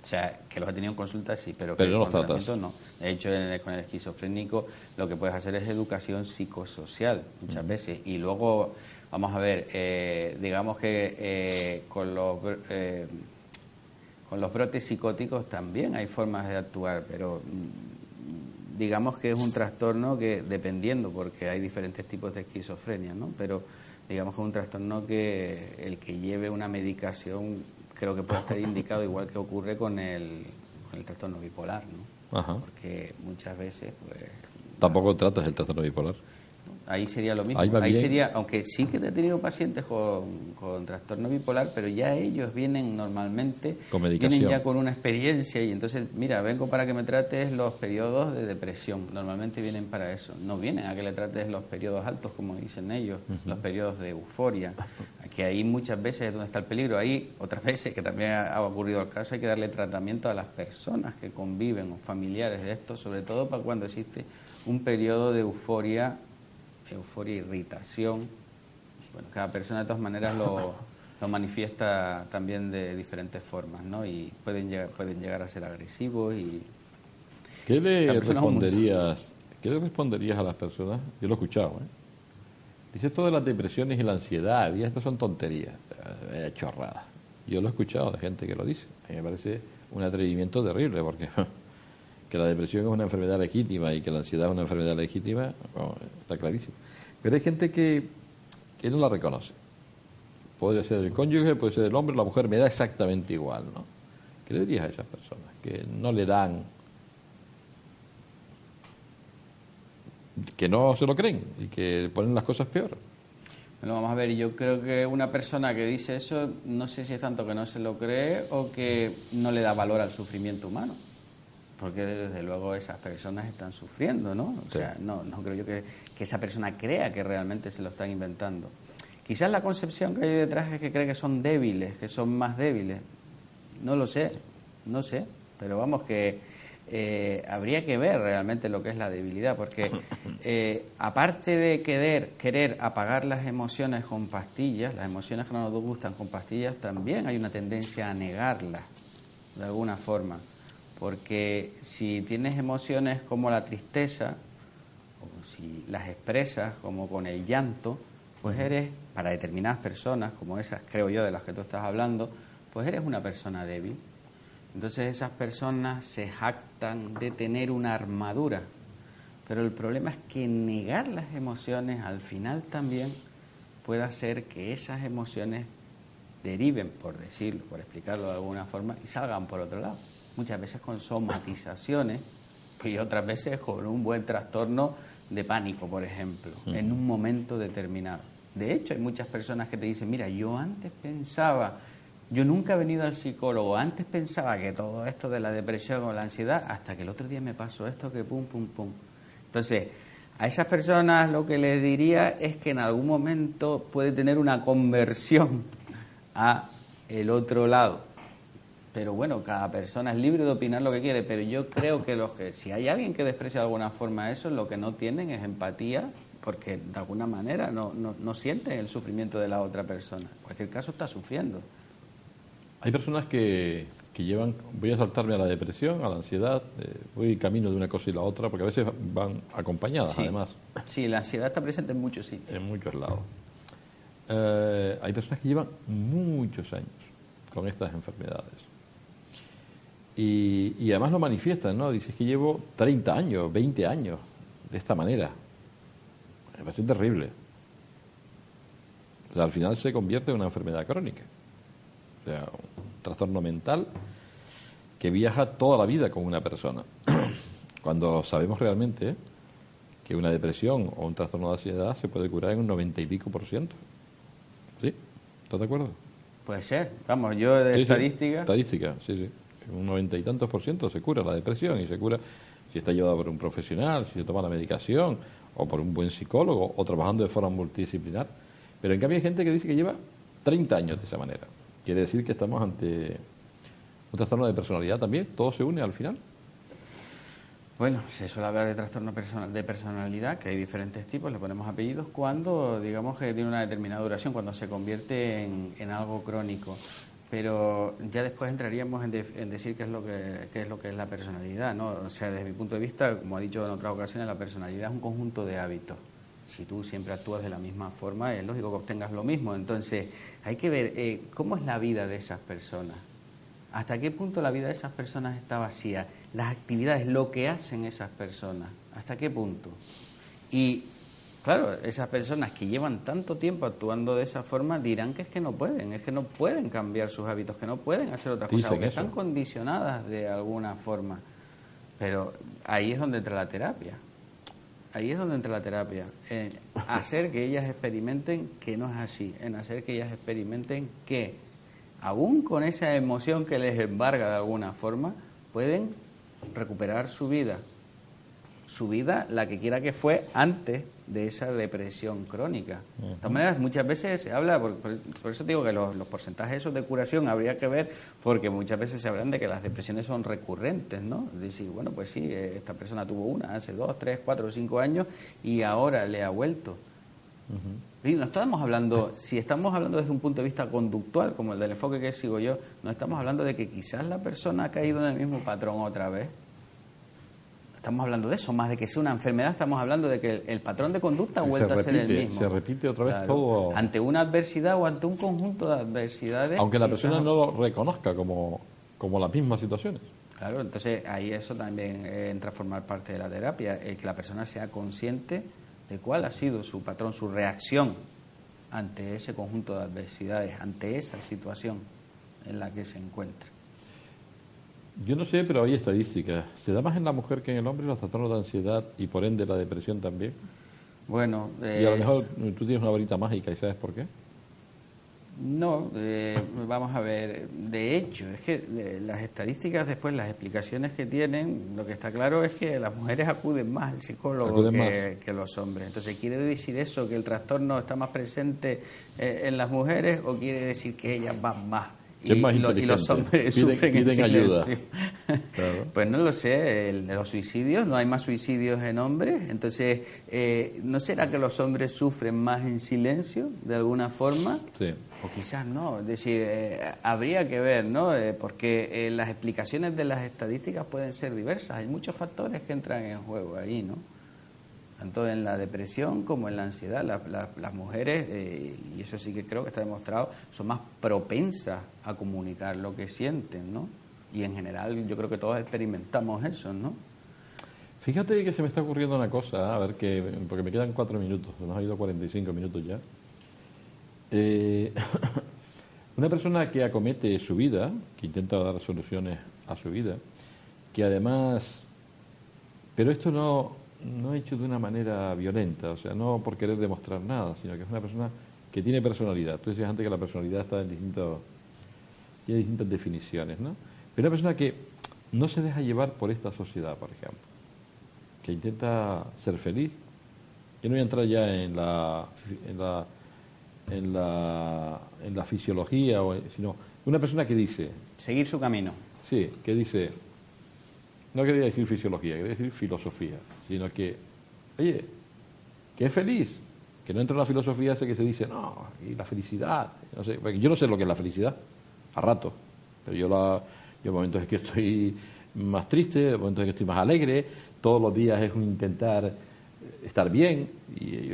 O sea, que los he tenido en consulta sí, pero no los tratas. No. De hecho, con el esquizofrénico lo que puedes hacer es educación psicosocial muchas veces. Y luego, vamos a ver, digamos que con los brotes psicóticos también hay formas de actuar, pero digamos que es un trastorno que, dependiendo, porque hay diferentes tipos de esquizofrenia, ¿no? Pero digamos que es un trastorno que el que lleve una medicación creo que puede estar indicado, igual que ocurre con el trastorno bipolar, ¿no? Ajá. Porque muchas veces, pues... Tampoco tratas el trastorno bipolar. Ahí sería lo mismo. Ahí sería, aunque sí que he tenido pacientes con trastorno bipolar, pero ya ellos vienen normalmente, con medicación. Vienen ya con una experiencia y entonces, mira, vengo para que me trates los periodos de depresión. Normalmente vienen para eso. No vienen a que le trates los periodos altos, como dicen ellos, los periodos de euforia. Que ahí muchas veces es donde está el peligro. Ahí, otras veces, que también ha ocurrido el caso, hay que darle tratamiento a las personas que conviven o familiares de esto, sobre todo para cuando existe un periodo de euforia, irritación. Bueno, cada persona de todas maneras lo manifiesta también de diferentes formas, ¿no? Y pueden llegar a ser agresivos y... ¿Qué le responderías a las personas? Yo lo he escuchado, Dice esto de las depresiones y la ansiedad, y esto son tonterías, chorradas. Yo lo he escuchado de gente que lo dice. A mí me parece un atrevimiento terrible, porque que la depresión es una enfermedad legítima y que la ansiedad es una enfermedad legítima, bueno, está clarísimo. Pero hay gente que no la reconoce. Puede ser el cónyuge, puede ser el hombre, la mujer, me da exactamente igual, ¿no? ¿Qué le dirías a esas personas que no le dan, que no se lo creen y que ponen las cosas peor? Bueno, vamos a ver, yo creo que una persona que dice eso, no sé si es tanto que no se lo cree o que no le da valor al sufrimiento humano. Porque desde luego esas personas están sufriendo, ¿no? O sea, no creo yo que esa persona crea que realmente se lo están inventando. Quizás la concepción que hay detrás es que cree que son débiles, que son más débiles. No lo sé, no sé. Pero vamos, que habría que ver realmente lo que es la debilidad, porque aparte de querer apagar las emociones con pastillas, las emociones que no nos gustan con pastillas, también hay una tendencia a negarlas, de alguna forma. Porque si tienes emociones como la tristeza, o si las expresas como con el llanto, pues eres, para determinadas personas, como esas creo yo de las que tú estás hablando, pues eres una persona débil. Entonces esas personas se jactan de tener una armadura. Pero el problema es que negar las emociones al final también puede hacer que esas emociones deriven, por decirlo, por explicarlo de alguna forma, y salgan por otro lado. Muchas veces con somatizaciones y otras veces con un buen trastorno de pánico, por ejemplo, en un momento determinado. De hecho, hay muchas personas que te dicen, mira, yo nunca he venido al psicólogo, antes pensaba que todo esto de la depresión o la ansiedad, hasta que el otro día me pasó esto que pum, pum, pum. Entonces, a esas personas lo que les diría es que en algún momento puede tener una conversión a el otro lado. Pero bueno, cada persona es libre de opinar lo que quiere, pero yo creo que si hay alguien que desprecia de alguna forma eso, lo que no tienen es empatía, porque de alguna manera no sienten el sufrimiento de la otra persona. En cualquier caso está sufriendo. Hay personas que llevan, voy a saltarme a la depresión, a la ansiedad, voy camino de una cosa y la otra, porque a veces van acompañadas, Sí. además. Sí, la ansiedad está presente en muchos sitios. En muchos lados. Hay personas que llevan muchos años con estas enfermedades. Y además lo manifiestan, ¿no? Dices que llevo 30 años, 20 años de esta manera. Me parece terrible. O sea, al final se convierte en una enfermedad crónica. O sea, un trastorno mental que viaja toda la vida con una persona. Cuando sabemos realmente que una depresión o un trastorno de ansiedad se puede curar en un 90 y pico %. ¿Sí? ¿Estás de acuerdo? Puede ser. Vamos, yo de Sí, estadística... Estadística, sí, sí. Un 90 y tantos % se cura la depresión, y se cura si está llevada por un profesional, si se toma la medicación, o por un buen psicólogo, o trabajando de forma multidisciplinar. Pero en cambio hay gente que dice que lleva 30 años de esa manera. Quiere decir que estamos ante un trastorno de personalidad también. Todo se une al final. Bueno, se suele hablar de trastorno de personalidad, que hay diferentes tipos, le ponemos apellidos, cuando digamos que tiene una determinada duración, cuando se convierte en algo crónico. Pero ya después entraríamos en decir qué es lo que es la personalidad, ¿no? O sea, desde mi punto de vista, como he dicho en otras ocasiones, la personalidad es un conjunto de hábitos. Si tú siempre actúas de la misma forma, es lógico que obtengas lo mismo. Entonces, hay que ver cómo es la vida de esas personas. ¿Hasta qué punto la vida de esas personas está vacía? Las actividades, lo que hacen esas personas, ¿hasta qué punto? Y, claro, esas personas que llevan tanto tiempo actuando de esa forma dirán que es que no pueden cambiar sus hábitos, que no pueden hacer otras cosas, o que están condicionadas de alguna forma. Pero ahí es donde entra la terapia. Ahí es donde entra la terapia. En hacer que ellas experimenten que no es así, en hacer que ellas experimenten que aún con esa emoción que les embarga de alguna forma, pueden recuperar su vida, la que quiera que fue antes de esa depresión crónica. De todas maneras, muchas veces se habla, por eso digo que los porcentajes esos de curación habría que ver, porque muchas veces se hablan de que las depresiones son recurrentes, ¿no? Es decir, bueno, pues sí, esta persona tuvo una hace 2, 3, 4, 5 años y ahora le ha vuelto. Y no estamos hablando, si estamos hablando desde un punto de vista conductual, como el del enfoque que sigo yo, no estamos hablando de que quizás la persona ha caído en el mismo patrón otra vez. Estamos hablando de eso, más de que sea una enfermedad, estamos hablando de que el patrón de conducta ha vuelto a ser el mismo. Se repite otra vez todo. Ante una adversidad o ante un conjunto de adversidades. Aunque la persona no lo reconozca como las mismas situaciones. Claro, entonces ahí eso también entra a formar parte de la terapia, el que la persona sea consciente de cuál ha sido su patrón, su reacción ante ese conjunto de adversidades, ante esa situación en la que se encuentra. Yo no sé, pero hay estadísticas. ¿Se da más en la mujer que en el hombre los trastornos de ansiedad y por ende la depresión también? Bueno... y a lo mejor tú tienes una varita mágica y ¿sabes por qué? No, vamos a ver. De hecho, es que las estadísticas después, las explicaciones que tienen, lo que está claro es que las mujeres acuden más al psicólogo que los hombres. Entonces, ¿quiere decir eso, que el trastorno está más presente en las mujeres, o quiere decir que ellas van más? Y los hombres sufren en silencio. Ayuda. Claro. Pues no lo sé, los suicidios, no hay más suicidios en hombres, entonces, ¿no será que los hombres sufren más en silencio, de alguna forma? Sí. O quizás no, es decir, habría que ver, ¿no? Porque las explicaciones de las estadísticas pueden ser diversas, hay muchos factores que entran en juego ahí, ¿no? Tanto en la depresión como en la ansiedad. Las mujeres, y eso sí que creo que está demostrado, son más propensas a comunicar lo que sienten, ¿no? Y en general yo creo que todos experimentamos eso, ¿no? Fíjate que se me está ocurriendo una cosa, a ver, porque me quedan 4 minutos, nos ha ido 45 minutos ya. Una persona que acomete su vida, que intenta dar soluciones a su vida, que además... Pero esto no hecho de una manera violenta, o sea, no por querer demostrar nada, sino que es una persona que tiene personalidad. Tú decías antes que la personalidad está en tiene distintas definiciones, ¿no? Pero una persona que no se deja llevar por esta sociedad, por ejemplo, que intenta ser feliz. Yo no voy a entrar ya en la fisiología, sino una persona que dice, Seguir su camino. Sí, que dice, no quería decir fisiología, quería decir filosofía, sino que, oye, que es feliz, que no entra en la filosofía ese que se dice, no, y la felicidad, no sé, yo no sé lo que es la felicidad, a rato, pero yo hay momentos en que estoy más triste, hay momentos en que estoy más alegre, todos los días es un intentar estar bien, y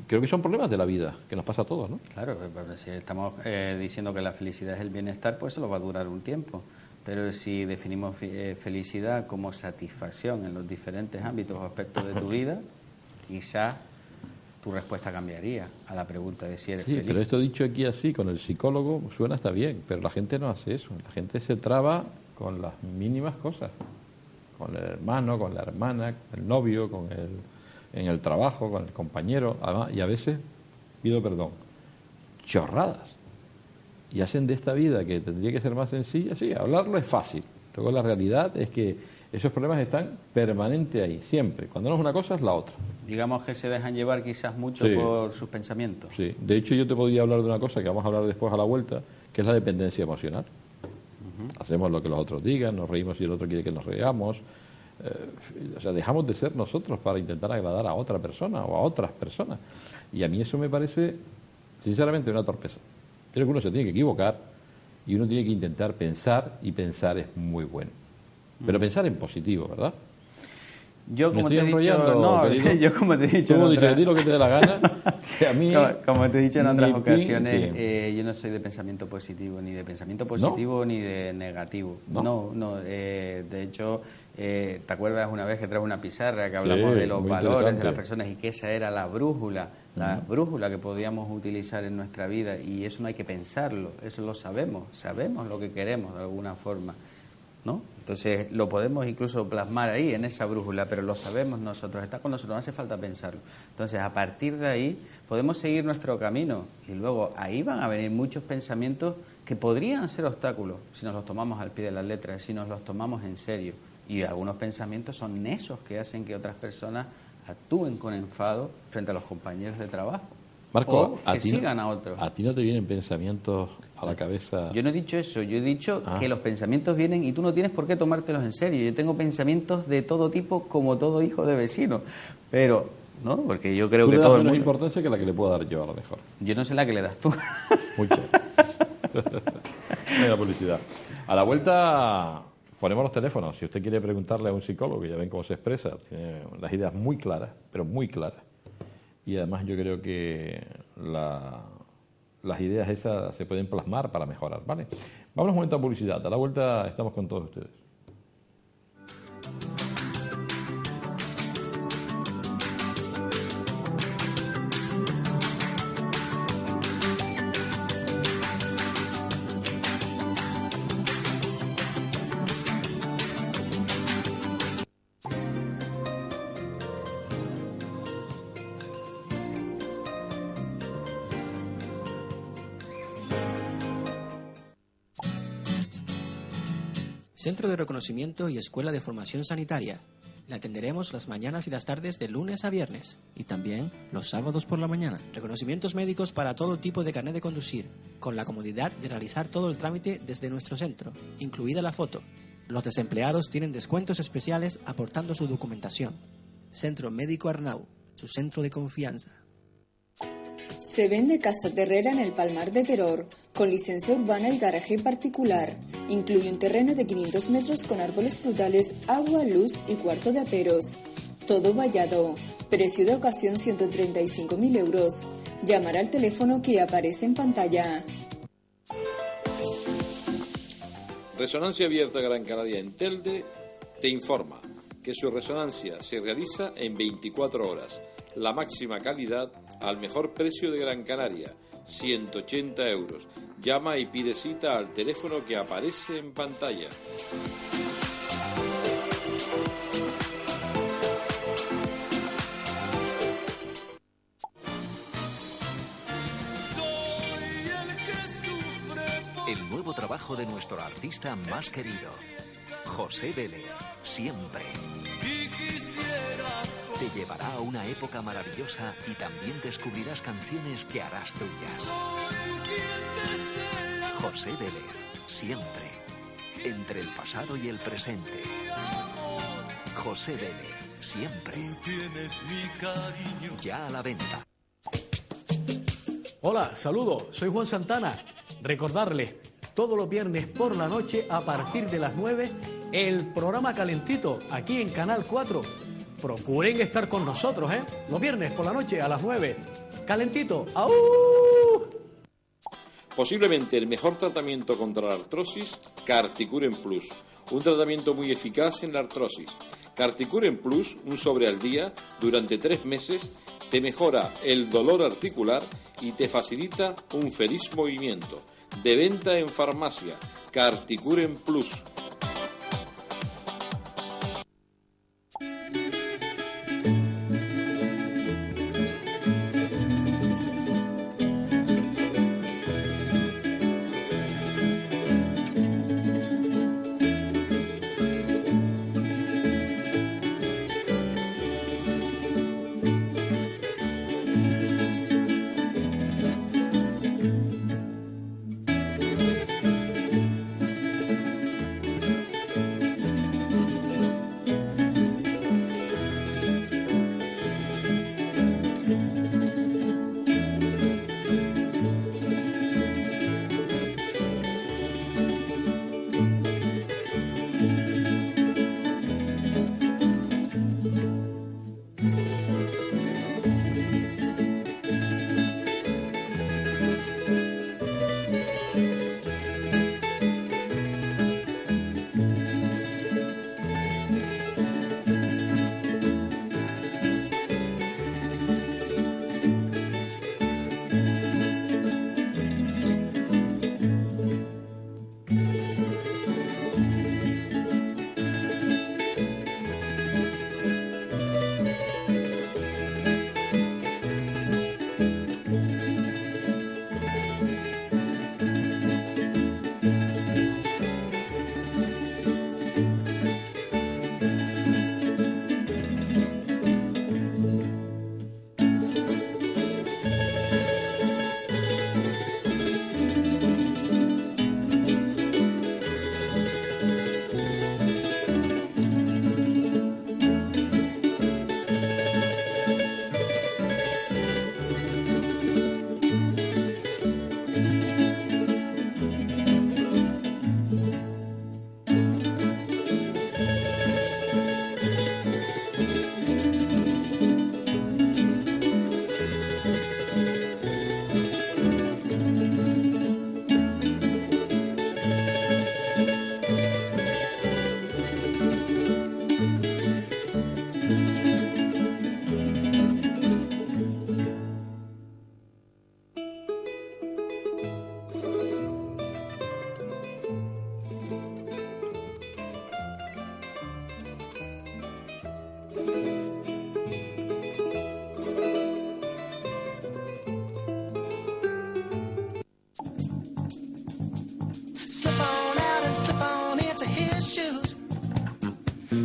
creo que son problemas de la vida, que nos pasa a todos, ¿no? Claro, pues, si estamos diciendo que la felicidad es el bienestar, pues eso lo va a durar un tiempo. Pero si definimos felicidad como satisfacción en los diferentes ámbitos o aspectos de tu vida, quizás tu respuesta cambiaría a la pregunta de si eres feliz. Sí, pero esto dicho aquí así, con el psicólogo, suena hasta bien, pero la gente no hace eso. La gente se traba con las mínimas cosas. Con el hermano, con la hermana, con el novio, en el trabajo, con el compañero, además, y a veces, pido perdón, chorradas. Y hacen de esta vida, que tendría que ser más sencilla, sí, hablarlo es fácil. Luego la realidad es que esos problemas están permanentes ahí, siempre. Cuando no es una cosa, es la otra. Digamos que se dejan llevar quizás mucho por sus pensamientos. Sí, de hecho yo te podría hablar de una cosa que vamos a hablar después a la vuelta, que es la dependencia emocional. Hacemos lo que los otros digan, nos reímos si el otro quiere que nos reamos. O sea, dejamos de ser nosotros para intentar agradar a otra persona o a otras personas. Y a mí eso me parece, sinceramente, una torpeza. Creo que uno se tiene que equivocar y uno tiene que intentar pensar, y pensar es muy bueno. Pero pensar en positivo, ¿verdad? Yo como te he dicho, yo como te he dicho, tú dices, di lo que te dé la gana, que a mí, como te he dicho en otras ocasiones, sí. yo no soy de pensamiento positivo, ni de pensamiento positivo ni de negativo. No. De hecho, ¿te acuerdas una vez que traje una pizarra que hablamos de los valores de las personas y que esa era la brújula que podíamos utilizar en nuestra vida? Y eso no hay que pensarlo, eso lo sabemos lo que queremos de alguna forma, ¿no? Entonces lo podemos incluso plasmar ahí en esa brújula, pero lo sabemos nosotros, está con nosotros, no hace falta pensarlo. Entonces a partir de ahí podemos seguir nuestro camino y luego ahí van a venir muchos pensamientos que podrían ser obstáculos si nos los tomamos al pie de las letras, si nos los tomamos en serio. Y algunos pensamientos son esos que hacen que otras personas actúen con enfado frente a los compañeros de trabajo. Marco, o que sigan a otros. ¿A ti no te vienen pensamientos a la cabeza? Yo no he dicho eso, yo he dicho que los pensamientos vienen y tú no tienes por qué tomártelos en serio. Yo tengo pensamientos de todo tipo, como todo hijo de vecino, pero, ¿no? Porque yo creo que todo el mundo... menos importancia que la que le puedo dar yo, a lo mejor. Yo no sé la que le das tú. Mucha. Venga, publicidad. A la vuelta ponemos los teléfonos. Si usted quiere preguntarle a un psicólogo, que ya ven cómo se expresa, tiene las ideas muy claras, pero muy claras. Y además yo creo que las ideas esas se pueden plasmar para mejorar, ¿vale? Vamos a un momento a publicidad. A la vuelta estamos con todos ustedes. Centro de Reconocimiento y Escuela de Formación Sanitaria. Le atenderemos las mañanas y las tardes de lunes a viernes y también los sábados por la mañana. Reconocimientos médicos para todo tipo de carnet de conducir, con la comodidad de realizar todo el trámite desde nuestro centro, incluida la foto. Los desempleados tienen descuentos especiales aportando su documentación. Centro Médico Arnau, su centro de confianza. Se vende casa terrera en el Palmar de Teror, con licencia urbana y garaje particular. Incluye un terreno de 500 metros con árboles frutales, agua, luz y cuarto de aperos. Todo vallado. Precio de ocasión 135.000 euros. Llamar al teléfono que aparece en pantalla. Resonancia Abierta Gran Canaria en Telde te informa que su resonancia se realiza en 24 horas. La máxima calidad al mejor precio de Gran Canaria, 180 euros. Llama y pide cita al teléfono que aparece en pantalla. El nuevo trabajo de nuestro artista más querido, José Vélez, siempre. Te llevará a una época maravillosa y también descubrirás canciones que harás tuyas. José Vélez, siempre. entre el pasado y el presente. José Vélez, siempre. Ya a la venta. Hola, saludos, soy Juan Santana. Recordarles, todos los viernes por la noche a partir de las 9, el programa Calentito, aquí en Canal 4. Procuren estar con nosotros, los viernes por la noche a las 9. Calentito, ¡aú! Posiblemente el mejor tratamiento contra la artrosis, Carticuren Plus. Un tratamiento muy eficaz en la artrosis. Carticuren Plus, un sobre al día, durante 3 meses, te mejora el dolor articular y te facilita un feliz movimiento. De venta en farmacia, Carticuren Plus.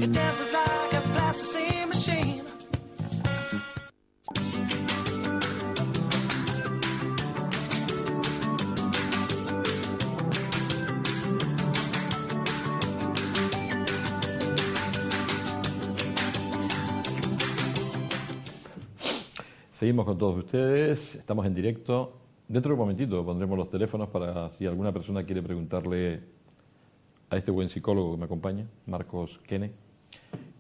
It dances like a plasticine machine. Seguimos con todos ustedes, estamos en directo. Dentro de un momentito pondremos los teléfonos para si alguna persona quiere preguntarle a este buen psicólogo que me acompaña, Marcos Kene,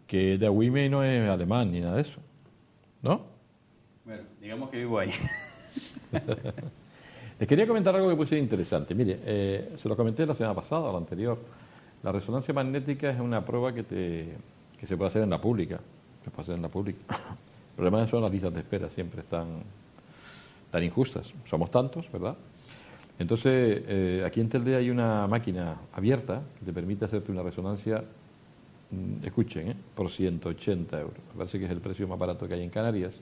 que de Agüime no es alemán ni nada de eso, ¿no? Bueno, digamos que vivo ahí. Les quería comentar algo que puse interesante. Mire, se lo comenté la semana pasada o la anterior. La resonancia magnética es una prueba que se puede hacer en la pública. Se puede hacer en la pública. El problema son las listas de espera, siempre están tan injustas. Somos tantos, ¿verdad? Entonces, aquí en Telde hay una máquina abierta que te permite hacerte una resonancia, escuchen, por 180 euros. Me parece que es el precio más barato que hay en Canarias.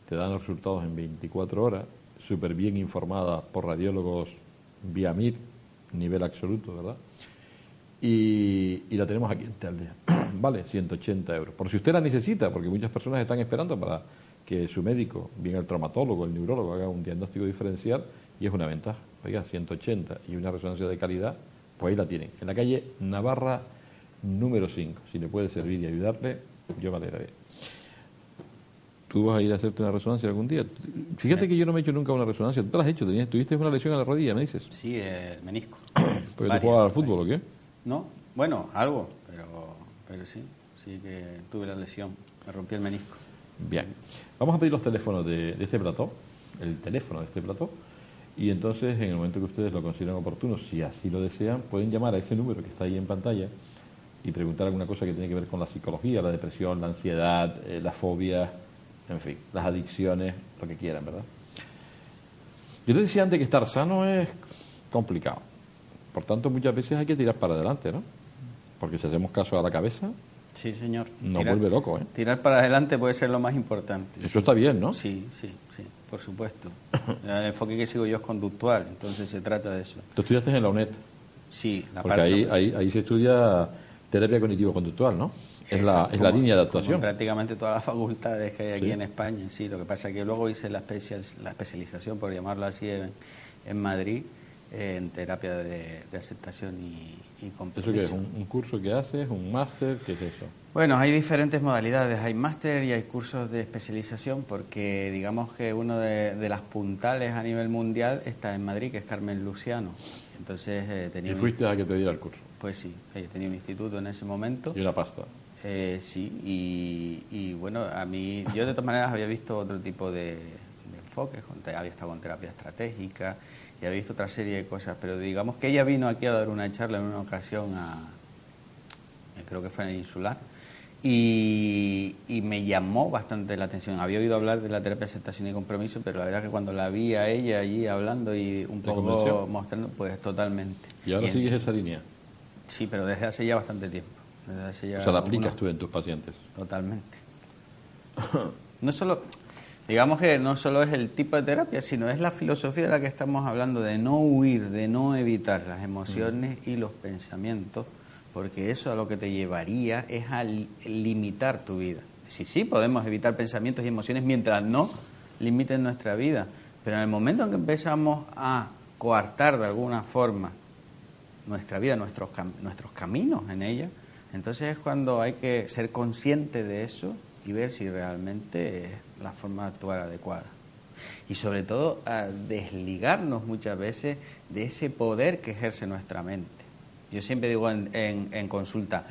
Te dan los resultados en 24 horas, súper bien informada por radiólogos vía MIR, nivel absoluto, ¿verdad? Y la tenemos aquí en Telde. Vale, 180 euros. Por si usted la necesita, porque muchas personas están esperando para que su médico, bien el traumatólogo, el neurólogo, haga un diagnóstico diferencial, y es una ventaja. Oiga, 180 y una resonancia de calidad, Pues ahí la tienen, en la calle Navarra número 5. Si le puede servir y ayudarle, yo me alegraré. ¿Tú vas a ir a hacerte una resonancia algún día? Fíjate que yo no me he hecho nunca una resonancia. ¿Tú te la has hecho? ¿Tuviste una lesión en la rodilla, me dices? Sí, menisco. ¿Porque tú jugabas al fútbol o qué? No, bueno, algo, pero sí que tuve la lesión, me rompí el menisco. Bien, vamos a pedir los teléfonos de este plató, el teléfono de este plató, y entonces en el momento que ustedes lo consideren oportuno, si así lo desean, pueden llamar a ese número que está ahí en pantalla y preguntar alguna cosa que tiene que ver con la psicología, la depresión, la ansiedad, la fobia, en fin, las adicciones, lo que quieran, ¿verdad? Yo te decía antes que estar sano es complicado, por tanto muchas veces hay que tirar para adelante, ¿no? Porque si hacemos caso a la cabeza, Sí, señor. nos vuelve loco, ¿eh? Tirar para adelante puede ser lo más importante. Eso está bien, ¿no? Sí, por supuesto. El enfoque que sigo yo es conductual, entonces se trata de eso. Tú estudiaste en la UNED, Sí, la porque parte... ahí se estudia terapia cognitivo-conductual, ¿no? Es la línea de actuación. Como en prácticamente todas las facultades que hay aquí Sí. en España, sí. Lo que pasa es que luego hice la especialización, por llamarlo así, en Madrid, en terapia de aceptación y compromiso. ¿Eso qué es? ¿Un curso que haces? ¿Un máster? ¿Qué es eso? Bueno, hay diferentes modalidades. Hay máster y hay cursos de especialización porque digamos que uno de las puntales a nivel mundial está en Madrid, que es Carmen Luciano. Entonces tenía... ¿Y fuiste a que te diera el curso? Pues sí, tenía un instituto en ese momento. Y una pasta. Sí, y bueno, a mí, yo de todas maneras había visto otro tipo de enfoques, había estado con terapia estratégica y había visto otra serie de cosas, pero digamos que ella vino aquí a dar una charla en una ocasión creo que fue en el Insular, y me llamó bastante la atención. Había oído hablar de la terapia de aceptación y compromiso, pero la verdad que cuando la vi a ella allí hablando y un ¿Te poco convenció? mostrando, pues totalmente. ¿Y ahora Bien. sigues esa línea? Sí, pero desde hace ya bastante tiempo. Desde hace ya O sea, la aplicas unos- tú en tus pacientes. Totalmente. No solo, digamos que no solo es el tipo de terapia, sino es la filosofía de la que estamos hablando, de no huir, de no evitar las emociones y los pensamientos, porque eso a lo que te llevaría es a limitar tu vida. Sí, podemos evitar pensamientos y emociones mientras no limiten nuestra vida, pero en el momento en que empezamos a coartar de alguna forma nuestra vida, nuestros caminos en ella, entonces es cuando hay que ser consciente de eso y ver si realmente es la forma de actuar adecuada. Y sobre todo a desligarnos muchas veces de ese poder que ejerce nuestra mente. Yo siempre digo en consulta,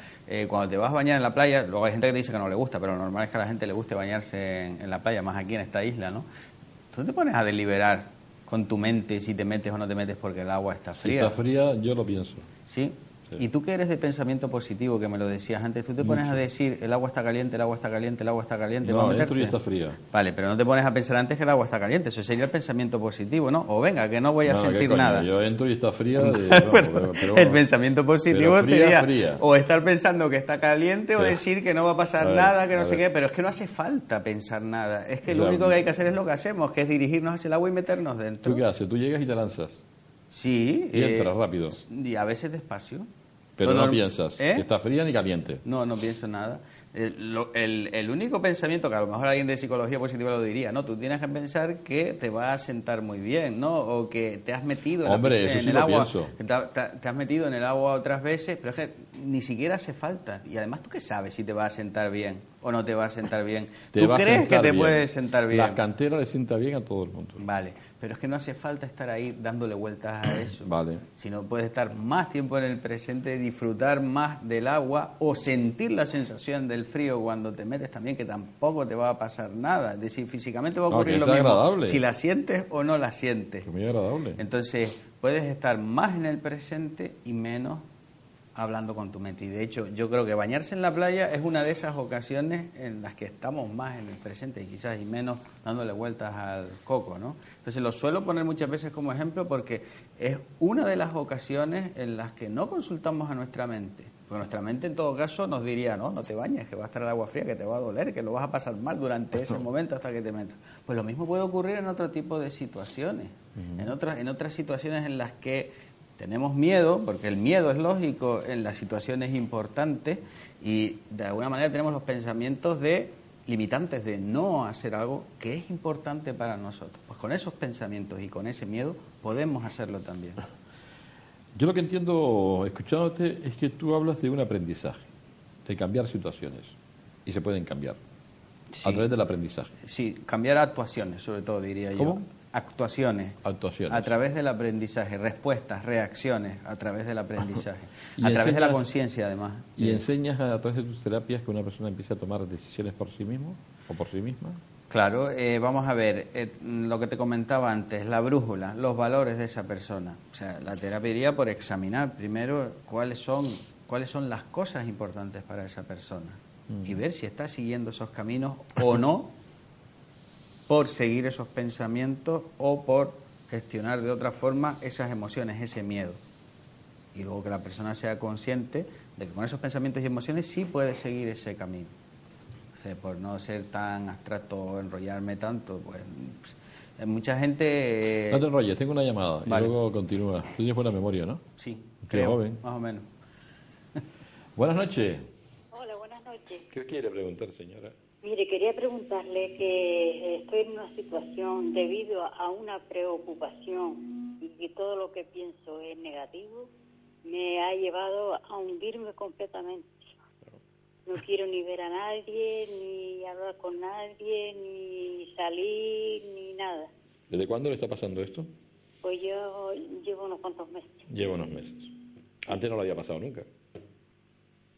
cuando te vas a bañar en la playa, luego hay gente que te dice que no le gusta, pero lo normal es que a la gente le guste bañarse en la playa, más aquí en esta isla, ¿no? Tú te pones a deliberar con tu mente si te metes o no te metes porque el agua está Si fría. está fría, yo lo pienso. ¿Sí? Sí. Y tú que eres de pensamiento positivo, que me lo decías antes, tú te pones Mucho. a decir, el agua está caliente, el agua está caliente, el agua está caliente. ¿vas a No, meterte? entro y está fría. Vale, pero no te pones a pensar antes que el agua está caliente. Eso sería el pensamiento positivo, ¿no? O venga, que no voy a No, ¿qué sentir coño? nada. Yo entro y está fría. Pero el pensamiento positivo pero fría, sería fría. o estar pensando que está caliente o Pero- decir que no va a pasar A ver, nada, que no a sé ver. qué, pero es que no hace falta pensar nada. Es que Ya, lo único que hay que hacer es lo que hacemos, que es dirigirnos hacia el agua y meternos dentro. ¿Tú qué haces? Tú llegas y te lanzas. Sí. Y entras rápido. Y a veces despacio. Pero Lo no norm- piensas ¿Eh? que está fría ni caliente. No pienso nada. El único pensamiento, que a lo mejor alguien de psicología positiva lo diría, no, tú tienes que pensar que te va a sentar muy bien, ¿no? O que te has metido Hombre, eso en sí el lo agua, pienso. que te has metido en el agua otras veces, pero es que ni siquiera hace falta. Y además, ¿tú qué sabes si te va a sentar bien o no te va a sentar bien? ¿Tú va a crees que sentar te bien. puede sentar bien? La cantera le sienta bien a todo el mundo. Vale, pero es que no hace falta estar ahí dándole vueltas a eso. Vale. Sino puedes estar más tiempo en el presente, disfrutar más del agua o sentir la sensación del frío cuando te metes también, que tampoco te va a pasar nada. Es decir, físicamente va a No, ocurrir que lo es mismo agradable. si la sientes o no la sientes. Que muy agradable. Entonces, puedes estar más en el presente y menos hablando con tu mente. Y de hecho, yo creo que bañarse en la playa es una de esas ocasiones en las que estamos más en el presente y quizás y menos dándole vueltas al coco, ¿no? Entonces lo suelo poner muchas veces como ejemplo porque es una de las ocasiones en las que no consultamos a nuestra mente. Porque nuestra mente en todo caso nos diría, no te bañes, que va a estar el agua fría, que te va a doler, que lo vas a pasar mal durante ese momento hasta que te metas. Pues lo mismo puede ocurrir en otro tipo de situaciones, en otras situaciones en las que tenemos miedo, porque el miedo es lógico en las situaciones importantes y de alguna manera tenemos los pensamientos limitantes de no hacer algo que es importante para nosotros. Pues con esos pensamientos y con ese miedo podemos hacerlo también. Yo lo que entiendo, escuchándote, es que tú hablas de un aprendizaje, de cambiar situaciones, y se pueden cambiar Sí. a través del aprendizaje. Sí, cambiar actuaciones, sobre todo, diría ¿Cómo? yo. Actuaciones. Actuaciones. A través del aprendizaje, respuestas, reacciones, a través del aprendizaje. Y A través de la enseñas- conciencia, además. ¿Y enseñas a través de tus terapias que una persona empiece a tomar decisiones por sí mismo o por sí misma? Claro, vamos a ver, lo que te comentaba antes, la brújula, los valores de esa persona. O sea, la terapia iría por examinar primero cuáles son las cosas importantes para esa persona y ver si está siguiendo esos caminos o no, por seguir esos pensamientos o por gestionar de otra forma esas emociones, ese miedo. Y luego que la persona sea consciente de que con esos pensamientos y emociones sí puede seguir ese camino. O sea, por no ser tan abstracto o enrollarme tanto, pues mucha gente... No te enrolles, tengo una llamada Vale. y luego continúa. Tú tienes buena memoria, ¿no? Sí, Qué creo, joven. más o menos. Buenas noches. Hola, buenas noches. ¿Qué quiere preguntar, señora? Mire, quería preguntarle que estoy en una situación debido a una preocupación y que todo lo que pienso es negativo, me ha llevado a hundirme completamente. No quiero ni ver a nadie, ni hablar con nadie, ni salir, ni nada. ¿Desde cuándo le está pasando esto? Pues yo llevo unos cuantos meses. Lleva unos meses. Antes no lo había pasado nunca.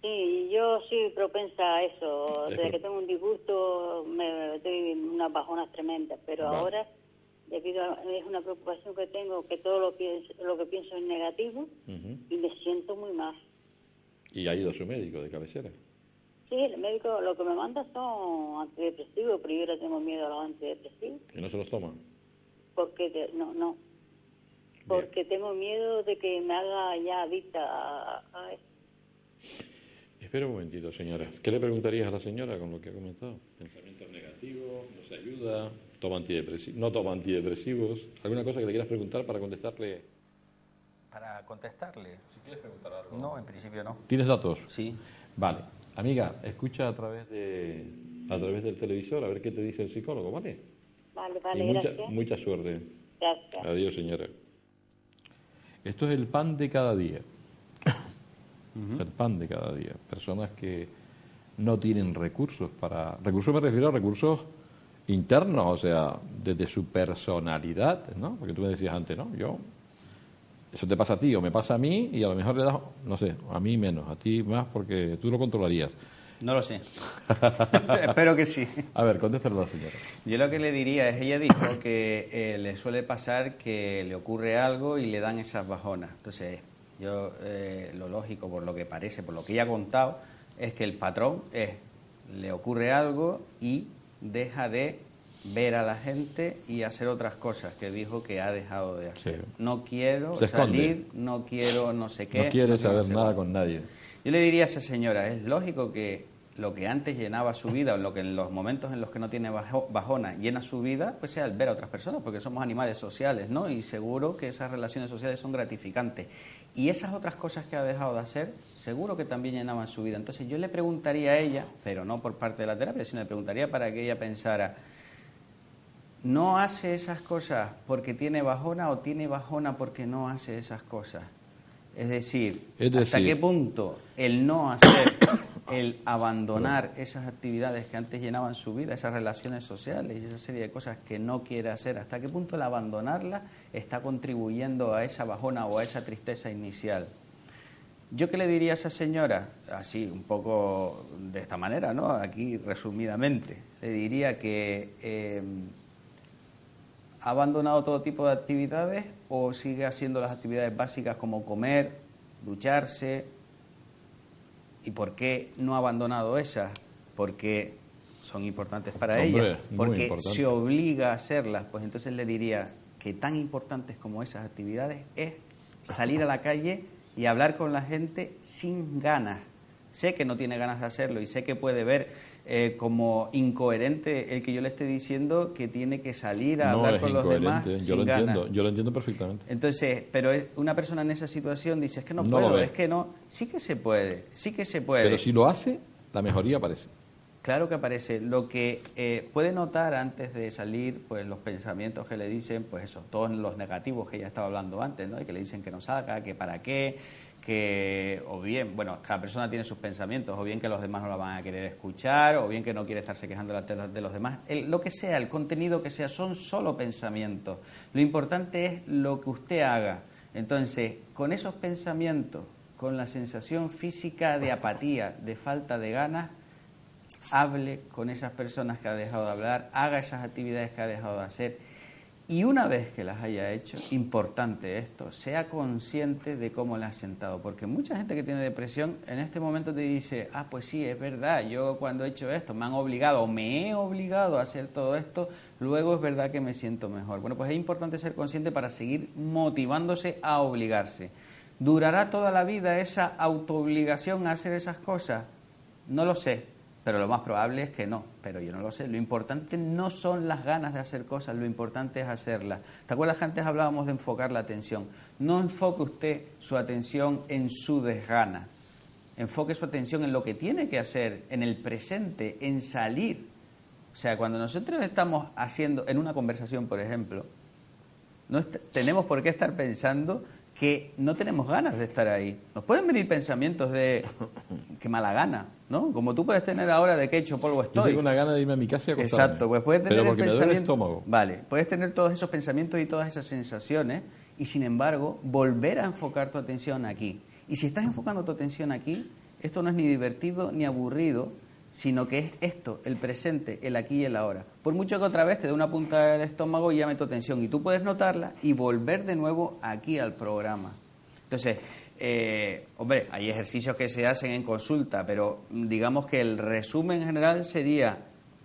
Sí, yo soy propensa a eso. Es Desde pro- que tengo un disgusto me doy unas bajonas tremendas, pero Vale. ahora, debido a es una preocupación que tengo, que todo lo que pienso es negativo Ujú. y me siento muy mal. Y ha ido a su médico de cabecera. Sí, el médico lo que me manda son antidepresivos, pero yo le tengo miedo a los antidepresivos ¿Y no se los toma? porque no, porque tengo miedo de que me haga ya adicta a eso. Espera un momentito, señora. ¿Qué le preguntarías a la señora con lo que ha comentado? Pensamientos negativos, no se ayuda, toma antidepresivos, no toma antidepresivos. ¿Alguna cosa que le quieras preguntar para contestarle? Para contestarle. Si quieres preguntar algo. No, en principio no. ¿Tienes datos? Sí. Vale. Amiga, escucha a través del televisor a ver qué te dice el psicólogo, ¿vale? Vale, Y gracias. mucha suerte. Gracias. Adiós, señora. Esto es el pan de cada día. El pan de cada día. Personas que no tienen recursos para... Recursos me refiero a recursos internos, o sea, desde su personalidad, ¿no? Porque tú me decías antes, ¿no? Eso te pasa a ti o me pasa a mí y a lo mejor le das, no sé, a mí menos, a ti más porque tú lo controlarías. No lo sé. Espero que sí. A ver, contéstale a la señora. Yo lo que le diría es, ella dijo que le suele pasar que le ocurre algo y le dan esas bajonas. Entonces, yo lo lógico, por lo que parece, por lo que ella ha contado, es que el patrón es, le ocurre algo y deja de ver a la gente y hacer otras cosas que dijo que ha dejado de hacer. Sí. No quiero Se esconde. salir, no quiero no sé qué. No quiere no quiero saber no sé nada cuánto. con nadie. Yo le diría a esa señora, es lógico que lo que antes llenaba su vida, o lo que en los momentos en los que no tiene bajona llena su vida, pues sea el ver a otras personas, porque somos animales sociales, ¿no? Y seguro que esas relaciones sociales son gratificantes. Y esas otras cosas que ha dejado de hacer, seguro que también llenaban su vida. Entonces yo le preguntaría a ella, pero no por parte de la terapia, sino le preguntaría para que ella pensara, ¿no hace esas cosas porque tiene bajona o tiene bajona porque no hace esas cosas? Es decir, ¿hasta qué punto el no hacer, el abandonar esas actividades que antes llenaban su vida, esas relaciones sociales y esa serie de cosas que no quiere hacer, hasta qué punto el abandonarlas está contribuyendo a esa bajona o a esa tristeza inicial? ¿Yo qué le diría a esa señora? Así, un poco de esta manera, ¿no? Aquí resumidamente. Le diría que ¿ha abandonado todo tipo de actividades o sigue haciendo las actividades básicas como comer, ducharse? ¿Y por qué no ha abandonado esas? Porque son importantes para Hombre, ella. muy Porque importante. se obliga a hacerlas. Pues entonces le diría que tan importantes como esas actividades es salir a la calle y hablar con la gente sin ganas. Sé que no tiene ganas de hacerlo y sé que puede ver como incoherente el que yo le esté diciendo que tiene que salir a No hablar es con los demás incoherente, sin ganas. yo lo entiendo perfectamente. Entonces, pero una persona en esa situación dice, es que no No lo puedo, ve. es que no. Sí que se puede, sí que se puede. Pero si lo hace, la mejoría aparece. Claro que aparece. Lo que puede notar antes de salir, pues los pensamientos que le dicen, pues eso, todos los negativos que ya estaba hablando antes, ¿no? Y que le dicen que no salga, que para qué, que o bien, bueno, cada persona tiene sus pensamientos, o bien que los demás no la van a querer escuchar, o bien que no quiere estarse quejando de los demás. Lo que sea, el contenido que sea, son solo pensamientos. Lo importante es lo que usted haga. Entonces, con esos pensamientos, con la sensación física de apatía, de falta de ganas, hable con esas personas que ha dejado de hablar, haga esas actividades que ha dejado de hacer, y una vez que las haya hecho, importante esto, sea consciente de cómo las ha sentado, porque mucha gente que tiene depresión en este momento te dice, pues sí, es verdad, yo cuando he hecho esto me han obligado o me he obligado a hacer todo esto, luego es verdad que me siento mejor. Bueno, pues es importante ser consciente para seguir motivándose a obligarse. ¿Durará toda la vida esa autoobligación a hacer esas cosas? No lo sé. Pero lo más probable es que no, pero yo no lo sé. Lo importante no son las ganas de hacer cosas, lo importante es hacerlas. ¿Te acuerdas que antes hablábamos de enfocar la atención? No enfoque usted su atención en su desgana. Enfoque su atención en lo que tiene que hacer, en el presente, en salir. O sea, cuando nosotros estamos haciendo, en una conversación, por ejemplo, no tenemos por qué estar pensando que no tenemos ganas de estar ahí. Nos pueden venir pensamientos de qué mala gana, ¿no? Como tú puedes tener ahora de qué hecho polvo estoy. Yo tengo una gana de irme a mi casa y acostarme. Exacto, pues puedes tener pero porque el me duele el pensamiento, estómago. Vale, puedes tener todos esos pensamientos y todas esas sensaciones y sin embargo volver a enfocar tu atención aquí. Y si estás enfocando tu atención aquí, esto no es ni divertido ni aburrido, sino que es esto, el presente, el aquí y el ahora. Por mucho que otra vez te dé una punta del estómago y llame tu atención, y tú puedes notarla y volver de nuevo aquí al programa. Entonces, hombre, hay ejercicios que se hacen en consulta, pero digamos que el resumen general sería,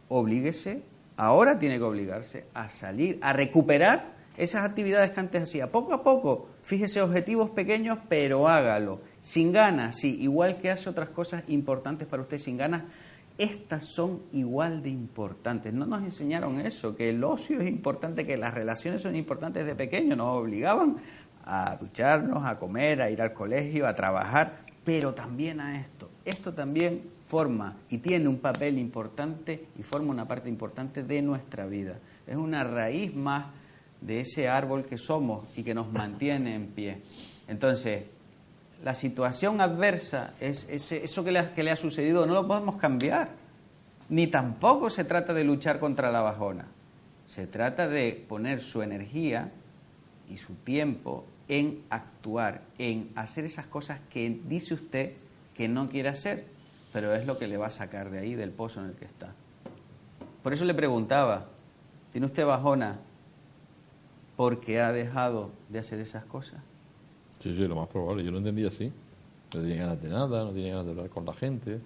oblíguese, ahora tiene que obligarse a salir, a recuperar esas actividades que antes hacía. Poco a poco, fíjese objetivos pequeños, pero hágalo. Sin ganas, sí, igual que hace otras cosas importantes para usted sin ganas, estas son igual de importantes. No nos enseñaron eso, que el ocio es importante, que las relaciones son importantes de pequeño, nos obligaban a ducharnos, a comer, a ir al colegio, a trabajar, pero también a esto. Esto también forma y tiene un papel importante y forma una parte importante de nuestra vida. Es una raíz más de ese árbol que somos y que nos mantiene en pie. Entonces, la situación adversa, eso que le ha sucedido, no lo podemos cambiar. Ni tampoco se trata de luchar contra la bajona. Se trata de poner su energía y su tiempo en actuar, en hacer esas cosas que dice usted que no quiere hacer, pero es lo que le va a sacar de ahí, del pozo en el que está. Por eso le preguntaba, ¿tiene usted bajona porque ha dejado de hacer esas cosas? Sí, lo más probable. Yo lo entendí así. No tiene ganas de nada, no tiene ganas de hablar con la gente.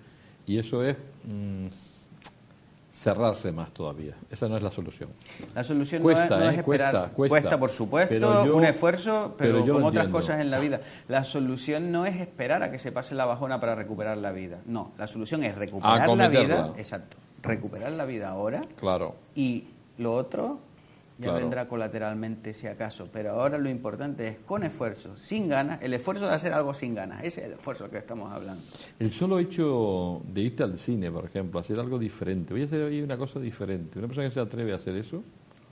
Y eso es cerrarse más todavía. Esa no es la solución. La solución cuesta, no es esperar. Cuesta, por supuesto, un esfuerzo, pero como otras cosas en la vida. La solución no es esperar a que se pase la bajona para recuperar la vida. No, la solución es recuperar la vida. Exacto. Recuperar la vida ahora. Claro. Y lo otro ya vendrá colateralmente si acaso, pero ahora lo importante es con esfuerzo, sin ganas, el esfuerzo de hacer algo sin ganas, ese es el esfuerzo que estamos hablando. El solo hecho de irte al cine, por ejemplo, hacer algo diferente, voy a hacer hoy una cosa diferente, una persona que se atreve a hacer eso,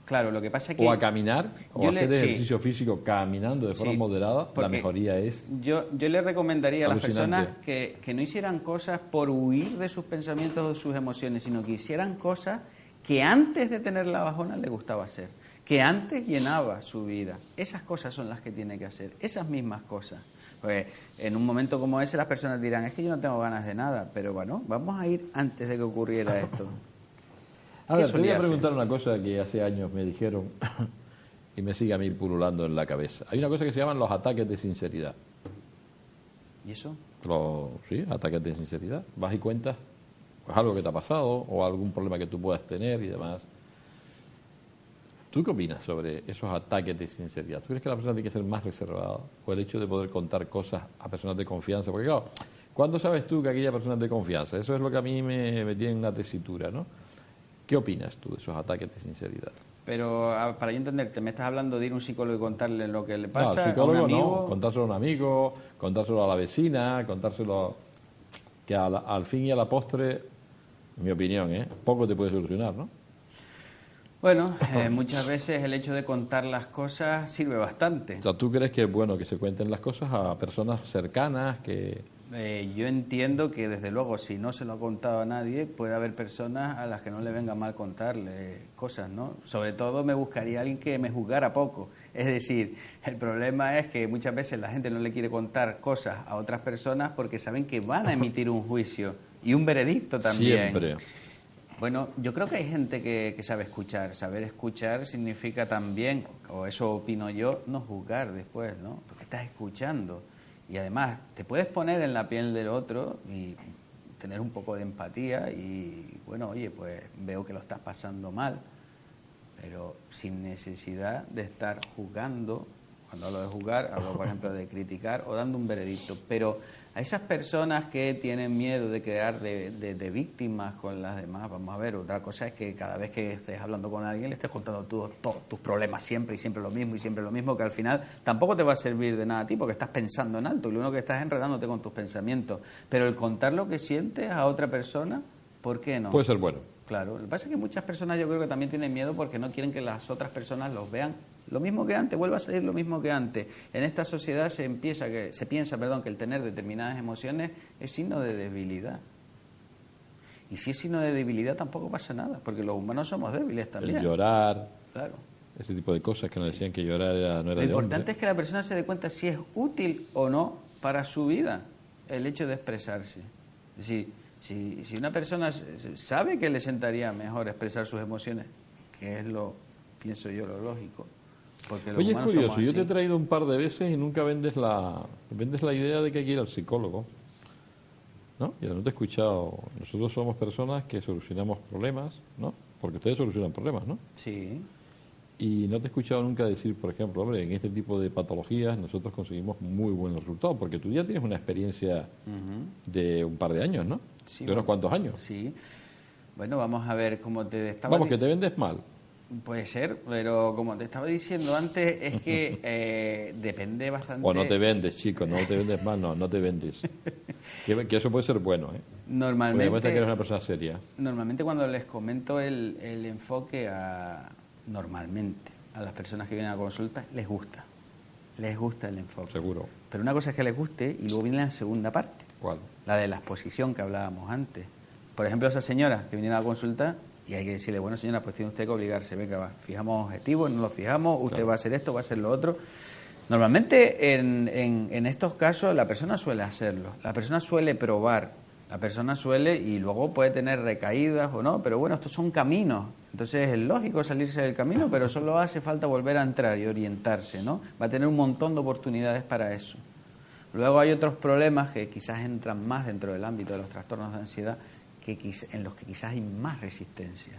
claro, lo que pasa es que o a caminar, o a hacer ejercicio físico caminando de forma moderada, la mejoría es yo le recomendaría a las alucinante. personas que no hicieran cosas por huir de sus pensamientos o de sus emociones, sino que hicieran cosas que antes de tener la bajona le gustaba hacer, que antes llenaba su vida. Esas cosas son las que tiene que hacer, esas mismas cosas. Pues en un momento como ese las personas dirán, es que yo no tengo ganas de nada, pero bueno, vamos a ir antes de que ocurriera esto. Ahora, te voy a preguntar una cosa que hace años me dijeron y me sigue a mí pululando en la cabeza. Hay una cosa que se llaman los ataques de sinceridad. ¿Y eso? Sí, ataques de sinceridad. Vas y cuentas pues algo que te ha pasado o algún problema que tú puedas tener y demás. ¿Tú qué opinas sobre esos ataques de sinceridad? ¿Tú crees que la persona tiene que ser más reservada? ¿O el hecho de poder contar cosas a personas de confianza? Porque claro, ¿cuándo sabes tú que aquella persona es de confianza? Eso es lo que a mí me tiene en la tesitura, ¿no? ¿Qué opinas tú de esos ataques de sinceridad? Pero para yo entenderte, ¿me estás hablando de ir a un psicólogo y contarle lo que le pasa? No, al psicólogo a un amigo? no, contárselo a un amigo, contárselo a la vecina, contárselo que al fin y a la postre en mi opinión, poco te puede solucionar, ¿no? Bueno, muchas veces el hecho de contar las cosas sirve bastante. O sea, ¿tú crees que es bueno que se cuenten las cosas a personas cercanas que...? Yo entiendo que, desde luego, si no se lo ha contado a nadie, puede haber personas a las que no le venga mal contarle cosas, ¿no? Sobre todo me buscaría alguien que me juzgara poco. Es decir, el problema es que muchas veces la gente no le quiere contar cosas a otras personas porque saben que van a emitir un juicio y un veredicto también. Siempre. Bueno, yo creo que hay gente que sabe escuchar. Saber escuchar significa también, o eso opino yo, no juzgar después, ¿no? Porque estás escuchando. Y además te puedes poner en la piel del otro y tener un poco de empatía y, bueno, oye, pues veo que lo estás pasando mal, pero sin necesidad de estar juzgando. Cuando hablo de juzgar, hablo, por ejemplo, de criticar o dando un veredicto. Pero a esas personas que tienen miedo de quedar de víctimas con las demás, vamos a ver, otra cosa es que cada vez que estés hablando con alguien le estés contando todos tus problemas siempre y siempre lo mismo, que al final tampoco te va a servir de nada a ti porque estás pensando en alto y lo único que estás es enredándote con tus pensamientos. Pero el contar lo que sientes a otra persona, ¿por qué no? Puede ser bueno. Claro, lo que pasa es que muchas personas yo creo que también tienen miedo porque no quieren que las otras personas los vean lo mismo que antes, vuelva a salir lo mismo que antes. En esta sociedad se piensa que el tener determinadas emociones es signo de debilidad. Y si es signo de debilidad tampoco pasa nada, porque los humanos somos débiles también. El llorar, claro, ese tipo de cosas que nos decían que llorar no era de hombre. Lo importante es que la persona se dé cuenta si es útil o no para su vida el hecho de expresarse. Es decir, si una persona sabe que le sentaría mejor expresar sus emociones, que es pienso yo, lo lógico. Porque Oye, es curioso, yo te he traído un par de veces y nunca vendes la idea de que hay que ir al psicólogo, ¿no? Yo no te he escuchado. Nosotros somos personas que solucionamos problemas, ¿no? Porque ustedes solucionan problemas, ¿no? Sí. Y no te he escuchado nunca decir, por ejemplo, hombre, en este tipo de patologías nosotros conseguimos muy buenos resultados, porque tú ya tienes una experiencia de un par de años, ¿no? Sí, de unos cuantos años. Sí. Bueno, vamos a ver cómo te estaba... Vamos, que te vendes mal. Puede ser, pero como te estaba diciendo antes, es que depende bastante... O no te vendes, chico, no te vendes mal, no te vendes. que eso puede ser bueno, ¿eh? Normalmente... Demuestra que eres una persona seria. Normalmente cuando les comento el enfoque normalmente a las personas que vienen a consulta, les gusta el enfoque. Seguro. Pero una cosa es que les guste y luego viene la segunda parte. ¿Cuál? La de la exposición que hablábamos antes. Por ejemplo, esa señora que viene a la consulta y hay que decirle, bueno, señora, pues tiene usted que obligarse, venga, fijamos objetivos, no los fijamos, usted claro. va a hacer esto, va a hacer lo otro. Normalmente en estos casos la persona suele hacerlo, la persona suele probar, la persona suele y luego puede tener recaídas o no, pero bueno, estos son caminos, entonces es lógico salirse del camino, pero solo hace falta volver a entrar y orientarse, ¿no? Va a tener un montón de oportunidades para eso. Luego hay otros problemas que quizás entran más dentro del ámbito de los trastornos de ansiedad, en los que quizás hay más resistencia.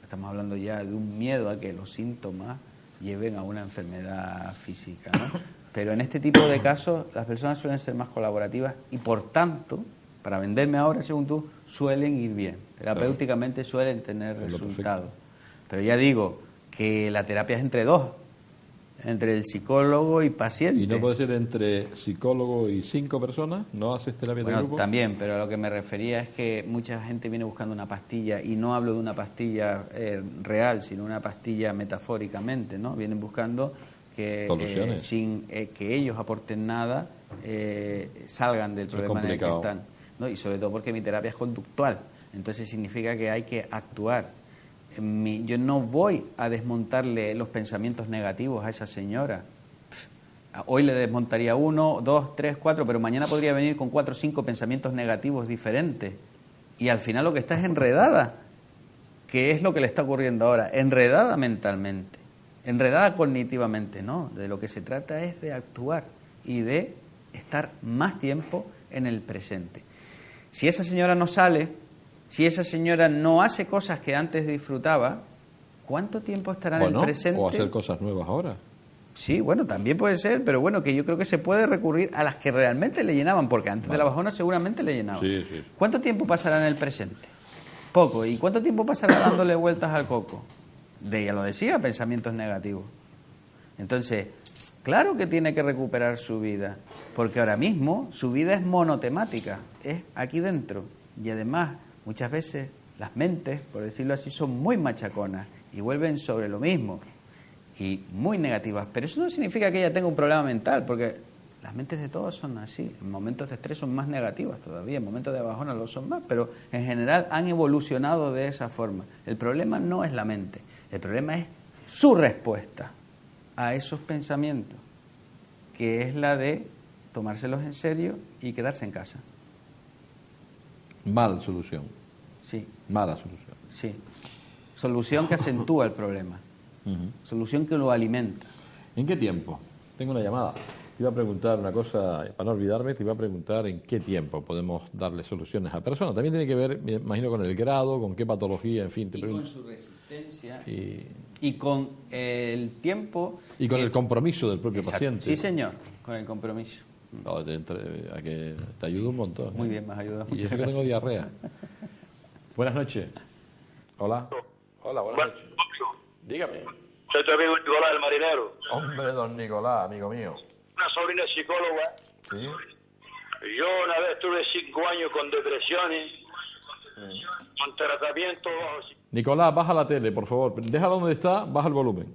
Estamos hablando ya de un miedo a que los síntomas lleven a una enfermedad física, ¿no? Pero en este tipo de casos las personas suelen ser más colaborativas y por tanto, para venderme ahora, según tú, suelen ir bien. Terapéuticamente suelen tener resultados. Pero ya digo que la terapia es entre dos, entre el psicólogo y paciente. ¿Y no puede ser entre psicólogo y 5 personas? ¿No haces terapia de grupo? También, pero a lo que me refería es que mucha gente viene buscando una pastilla, y no hablo de una pastilla real, sino una pastilla metafóricamente, ¿no? Vienen buscando que sin que ellos aporten nada salgan del problema en el que están, ¿no? Y sobre todo porque mi terapia es conductual, entonces significa que hay que actuar. Yo no voy a desmontarle los pensamientos negativos a esa señora. Hoy le desmontaría 1, 2, 3, 4, pero mañana podría venir con 4 o 5 pensamientos negativos diferentes. Y al final lo que está es enredada, que es lo que le está ocurriendo ahora, enredada mentalmente, enredada cognitivamente, no. De lo que se trata es de actuar y de estar más tiempo en el presente. Si esa señora no sale, si esa señora no hace cosas que antes disfrutaba, ¿cuánto tiempo estará en el presente? O hacer cosas nuevas ahora. Sí, bueno, también puede ser, pero bueno, que yo creo que se puede recurrir a las que realmente le llenaban, porque antes de la bajona seguramente le llenaban. Sí, sí. ¿Cuánto tiempo pasará en el presente? Poco. ¿Y cuánto tiempo pasará dándole vueltas al coco? Ya lo decía, pensamientos negativos. Entonces, claro que tiene que recuperar su vida, porque ahora mismo su vida es monotemática, es aquí dentro. Y además, muchas veces las mentes, por decirlo así, son muy machaconas y vuelven sobre lo mismo y muy negativas. Pero eso no significa que ella tenga un problema mental, porque las mentes de todos son así. En momentos de estrés son más negativas todavía, en momentos de bajona lo son más, pero en general han evolucionado de esa forma. El problema no es la mente, el problema es su respuesta a esos pensamientos, que es la de tomárselos en serio y quedarse en casa. Mal solución. Sí. Mala solución. Sí. Solución que acentúa el problema. Solución que lo alimenta. ¿En qué tiempo? Tengo una llamada. Te iba a preguntar una cosa, para no olvidarme, te iba a preguntar en qué tiempo podemos darle soluciones a personas. También tiene que ver, me imagino, con el grado, con qué patología, en fin. Con su resistencia y con el tiempo. Y con el compromiso del propio paciente. Sí, señor, con el compromiso. No, te ayuda un montón. Muy bien, me has ayudado. Y eso que tengo diarrea. Buenas noches. Hola. Hola, buenas noches. Dígame. Soy tu amigo Nicolás, el marinero. Hombre, don Nicolás, amigo mío. Una sobrina psicóloga. Sí. Yo una vez tuve 5 años con depresiones, con tratamiento. Nicolás, baja la tele, por favor. Déjalo donde está, baja el volumen.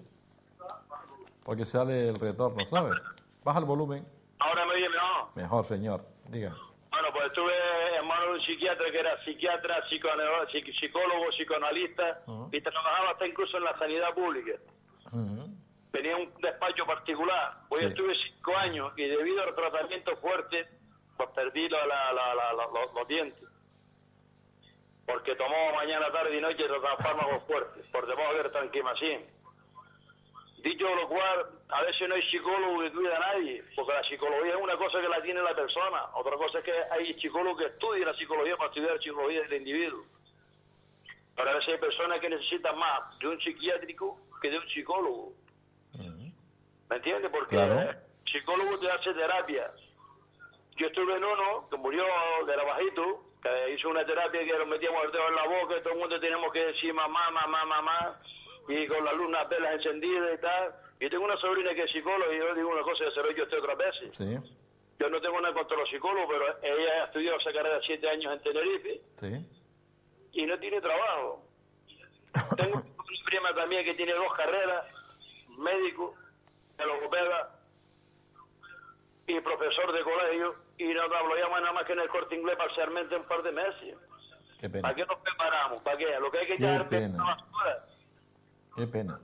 Porque sale el retorno, ¿sabes? Baja el volumen. Ahora me oye mejor. Mejor, señor. Diga. Bueno, pues estuve en manos de un psiquiatra que era psiquiatra, psicólogo, psicoanalista, y trabajaba hasta incluso en la sanidad pública. Tenía un despacho particular. Pues yo estuve 5 años y debido al tratamiento fuerte, pues perdí los dientes. Porque tomó mañana, tarde y noche fármacos fuertes, por debajo de tranquimacín. Dicho lo cual, a veces no hay psicólogo que cuida a nadie, porque la psicología es una cosa que la tiene la persona, otra cosa es que hay psicólogos que estudian la psicología para estudiar la psicología del individuo. Pero a veces hay personas que necesitan más de un psiquiátrico que de un psicólogo. ¿Me entiendes? Porque el psicólogo te hace terapia. Yo estuve en uno que murió de la bajito, que hizo una terapia que nos metíamos el dedo en la boca y todo el mundo teníamos que decir mamá, mamá, mamá, y con las lunas velas encendidas y tal. Y tengo una sobrina que es psicóloga y yo digo una cosa que se lo he dicho otras veces. Sí. Yo no tengo nada contra los psicólogos, pero ella ha estudiado esa carrera 7 años en Tenerife y no tiene trabajo. Tengo una prima también que tiene 2 carreras, médico, logopeda y profesor de colegio, y no lo llaman nada más que en el Corte Inglés parcialmente un par de meses. Qué pena. ¿Para qué nos preparamos? ¿Para qué? Lo que hay que echar es la basura. Qué pena.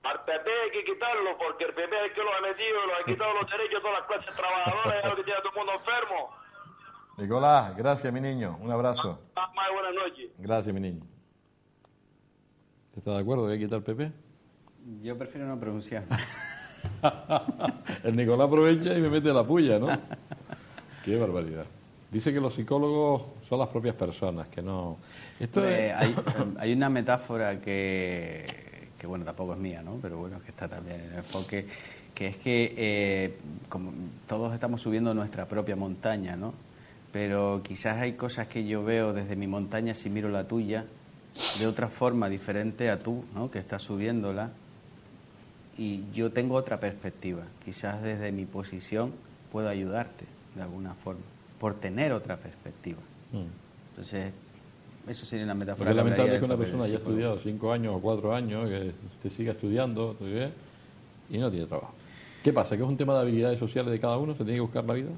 Al PP hay que quitarlo, porque el PP es el que los ha metido, los ha quitado los derechos de todas las clases trabajadoras, y es lo que tiene a todo el mundo enfermo. Nicolás, gracias, mi niño. Un abrazo. Más buenas noches. Gracias, mi niño. ¿Estás de acuerdo que hay que quitar el PP? Yo prefiero no pronunciar. El Nicolás aprovecha y me mete la puya, ¿no? Qué barbaridad. Dice que los psicólogos son las propias personas, que no... Esto hay una metáfora que, bueno, tampoco es mía, ¿no? Pero bueno, que está también en el enfoque, que es que como todos estamos subiendo nuestra propia montaña, ¿no? Pero quizás hay cosas que yo veo desde mi montaña si miro la tuya de otra forma diferente a tú, ¿no? Que estás subiéndola, y yo tengo otra perspectiva. Quizás desde mi posición puedo ayudarte de alguna forma, por tener otra perspectiva. Entonces, eso sería una metáfora. Porque lamentable que una persona haya estudiado 5 años o 4 años, que te siga estudiando y no tiene trabajo. ¿Qué pasa? ¿Que es un tema de habilidades sociales de cada uno? ¿Se tiene que buscar la vida?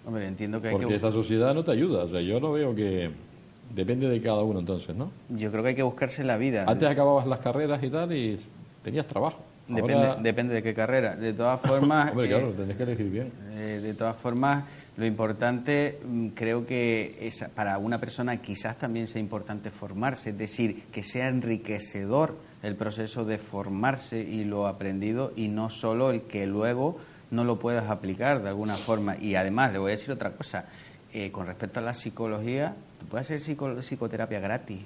Hombre, entiendo que hay porque esta sociedad no te ayuda. O sea, yo no veo que... Depende de cada uno, entonces, ¿no? Yo creo que hay que buscarse la vida. Antes acababas las carreras y tal y tenías trabajo. Depende de qué carrera. De todas formas... Hombre, claro, tenés que elegir bien. De todas formas, lo importante, creo que para una persona quizás también sea importante formarse, es decir, que sea enriquecedor el proceso de formarse y lo aprendido, y no solo el que luego no lo puedas aplicar de alguna forma. Y además, le voy a decir otra cosa, con respecto a la psicología, tú puedes hacer psicoterapia gratis.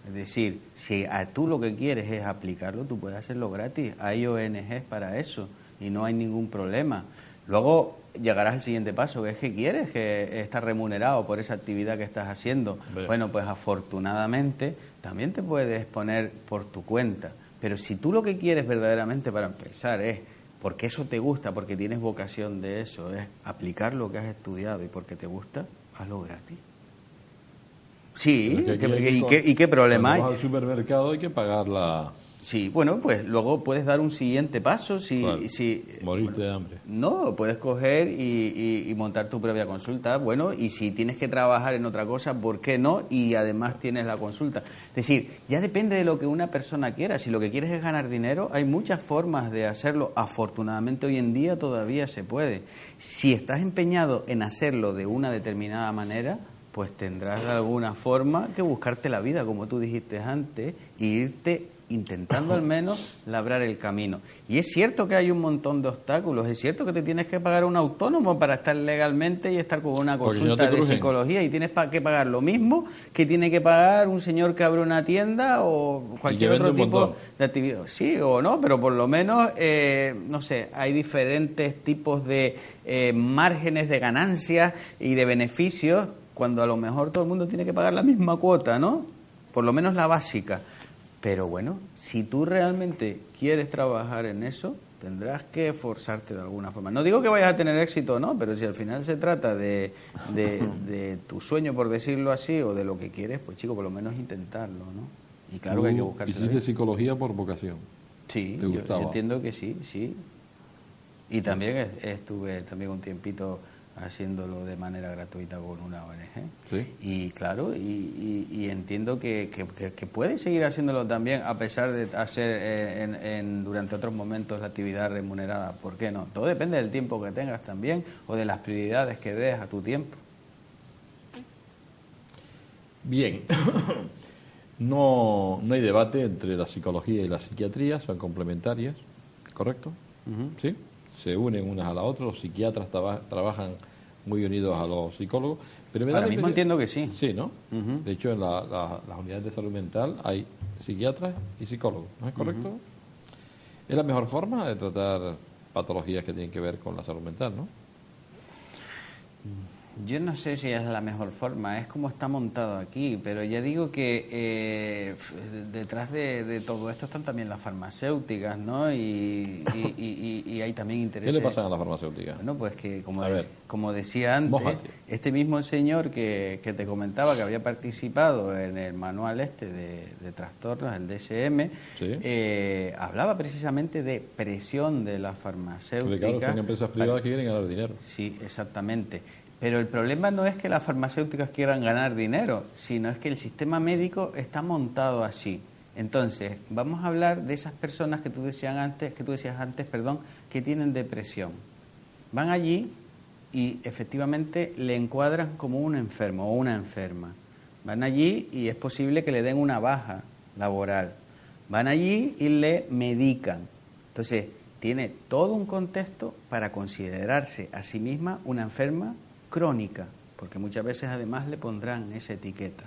Es decir, si tú lo que quieres es aplicarlo, tú puedes hacerlo gratis. Hay ONGs para eso y no hay ningún problema. Luego llegarás al siguiente paso, que es que quieres que estar remunerado por esa actividad que estás haciendo. Bueno, pues afortunadamente también te puedes poner por tu cuenta. Pero si tú lo que quieres verdaderamente, para empezar, es porque eso te gusta, porque tienes vocación de eso, es aplicar lo que has estudiado y porque te gusta, hazlo gratis. Sí, Pero es que aquí ¿y qué problema hay? Cuando vas al supermercado hay que pagar la... Sí, bueno, pues luego puedes dar un siguiente paso. ¿Cuál? Si Morirte de hambre. No, puedes coger y montar tu propia consulta. Bueno, y si tienes que trabajar en otra cosa, ¿por qué no? Y además tienes la consulta. Es decir, ya depende de lo que una persona quiera. Si lo que quieres es ganar dinero, hay muchas formas de hacerlo. Afortunadamente hoy en día todavía se puede. Si estás empeñado en hacerlo de una determinada manera, pues tendrás de alguna forma que buscarte la vida, como tú dijiste antes, e irte intentando al menos labrar el camino. Y es cierto que hay un montón de obstáculos, es cierto que te tienes que pagar un autónomo para estar legalmente y estar con una consulta de psicología, y tienes que pagar lo mismo que tiene que pagar un señor que abre una tienda o cualquier otro tipo de actividad. Sí o no, pero por lo menos, no sé, hay diferentes tipos de márgenes de ganancias y de beneficios, cuando a lo mejor todo el mundo tiene que pagar la misma cuota, ¿no? Por lo menos la básica. Pero bueno, si tú realmente quieres trabajar en eso, tendrás que esforzarte de alguna forma. No digo que vayas a tener éxito, no, pero si al final se trata de tu sueño, por decirlo así, o de lo que quieres, pues chico, por lo menos intentarlo, ¿no? Y claro que hay que buscarse. ¿Hiciste psicología por vocación? Sí, yo entiendo que sí, sí. Y también estuve también un tiempito haciéndolo de manera gratuita con una ONG. ¿Sí? Y claro, y entiendo que puedes seguir haciéndolo también, a pesar de hacer durante otros momentos la actividad remunerada. ¿Por qué no? Todo depende del tiempo que tengas también, o de las prioridades que des a tu tiempo. Bien. No hay debate entre la psicología y la psiquiatría, son complementarias, ¿correcto? ¿Sí? Se unen unas a las otras, los psiquiatras trabajan muy unidos a los psicólogos. Pero Ahora mismo entiendo que sí. Sí, ¿no? De hecho, en las unidades de salud mental hay psiquiatras y psicólogos, ¿no es correcto? Es la mejor forma de tratar patologías que tienen que ver con la salud mental, ¿no? Yo no sé si es la mejor forma, es como está montado aquí, pero ya digo que detrás de todo esto están también las farmacéuticas, ¿no? Y hay también intereses. ¿Qué le pasa a las farmacéuticas? Bueno, pues que como decía antes, mójate. Este mismo señor que te comentaba que había participado en el manual de trastornos, el DSM, ¿sí? Hablaba precisamente de presión de las farmacéuticas. Porque claro, son empresas privadas que quieren ganar dinero. Sí, exactamente. Pero el problema no es que las farmacéuticas quieran ganar dinero, sino es que el sistema médico está montado así. Entonces, vamos a hablar de esas personas que tú decías antes, que tienen depresión. Van allí y efectivamente le encuadran como un enfermo o una enferma. Van allí y es posible que le den una baja laboral. Van allí y le medican. Entonces, tiene todo un contexto para considerarse a sí misma una enferma crónica, porque muchas veces además le pondrán esa etiqueta,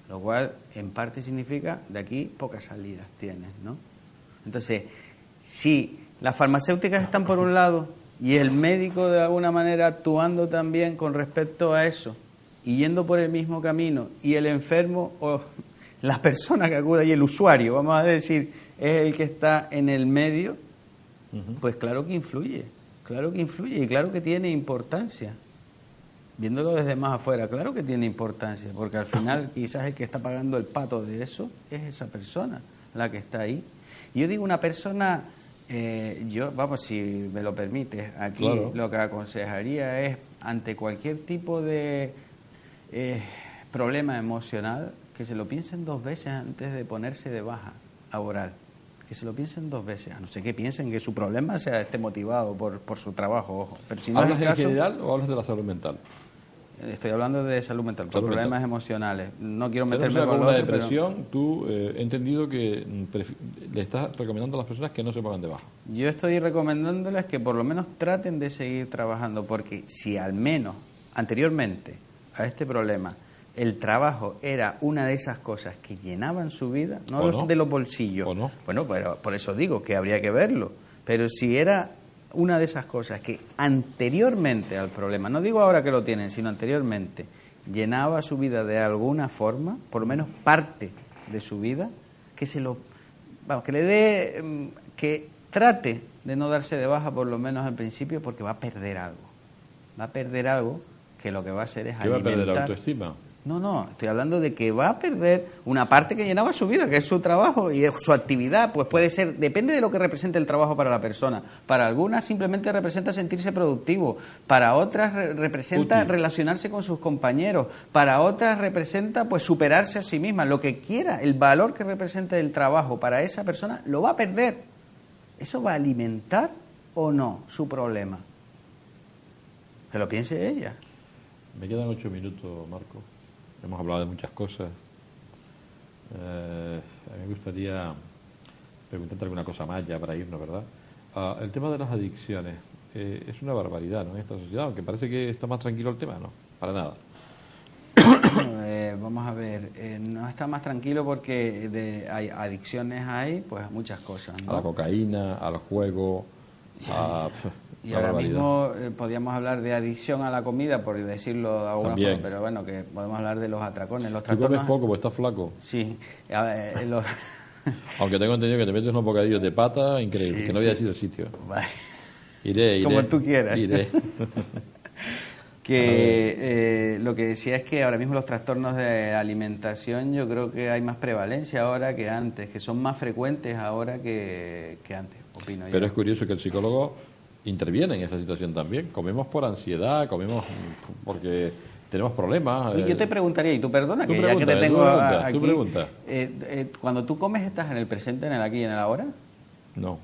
lo cual en parte significa de aquí pocas salidas tienes, ¿no? Entonces, si las farmacéuticas están por un lado y el médico de alguna manera actuando también con respecto a eso y yendo por el mismo camino, y el enfermo o la persona que acude y el usuario, vamos a decir, es el que está en el medio, pues claro que influye y claro que tiene importancia. Viéndolo desde más afuera, claro que tiene importancia, porque al final quizás el que está pagando el pato de eso es esa persona, la que está ahí. Y yo digo una persona, si me lo permites, aquí claro, lo que aconsejaría es, ante cualquier tipo de problema emocional, que se lo piensen 2 veces antes de ponerse de baja laboral. Que se lo piensen 2 veces, a no ser que piensen que su problema esté motivado por su trabajo, ojo. Pero si no ¿hablas es el caso, en general o hablas de la salud mental? Estoy hablando de salud mental, por problemas emocionales. No quiero meterme con una depresión, pero tú he entendido que le estás recomendando a las personas que no se pongan de baja. Yo estoy recomendándoles que por lo menos traten de seguir trabajando, porque si al menos anteriormente a este problema el trabajo era una de esas cosas que llenaban su vida, no de los bolsillos. ¿O no? Bueno, pero por eso digo que habría que verlo. Pero si era una de esas cosas que anteriormente al problema, no digo ahora que lo tienen, sino anteriormente, llenaba su vida de alguna forma, por lo menos parte de su vida, que trate de no darse de baja por lo menos al principio, porque va a perder algo. Va a perder algo que lo que va a hacer es alimentar. ¿Qué va a perder? ¿Autoestima? No, estoy hablando de que va a perder una parte que llenaba su vida, que es su trabajo y es su actividad. Pues puede ser, depende de lo que represente el trabajo para la persona. Para algunas simplemente representa sentirse productivo, para otras representa útil, relacionarse con sus compañeros, para otras representa pues superarse a sí misma. Lo que quiera, el valor que represente el trabajo para esa persona lo va a perder. ¿Eso va a alimentar o no su problema? Que lo piense ella. Me quedan 8 minutos, Marco. Hemos hablado de muchas cosas. A mí me gustaría preguntarte alguna cosa más ya para irnos, ¿verdad? El tema de las adicciones es una barbaridad, ¿no? En esta sociedad, aunque parece que está más tranquilo el tema, ¿no? Para nada. Vamos a ver, no está más tranquilo porque hay adicciones, pues muchas cosas, ¿no? A la cocaína, al juego, y ahora mismo podríamos hablar de adicción a la comida, por decirlo de alguna También. forma, pero bueno, que podemos hablar de los atracones. Los Tú trastornos... comes poco porque estás flaco. Sí. Aunque tengo entendido que te metes unos bocadillos de pata increíble, Sí, que no había sido el sitio. Vale. Iré. Como tú quieras. Iré. Que lo que decía es que ahora mismo los trastornos de alimentación, yo creo que hay más prevalencia ahora que antes, que son más frecuentes ahora que antes, opino yo. Pero es curioso que el psicólogo interviene en esa situación también. Comemos por ansiedad, comemos porque tenemos problemas. Y yo te preguntaría, y tú perdona, Tú que ya que te tengo aquí, tú preguntas. cuando tú comes, ¿estás en el presente, en el aquí y en el ahora? No,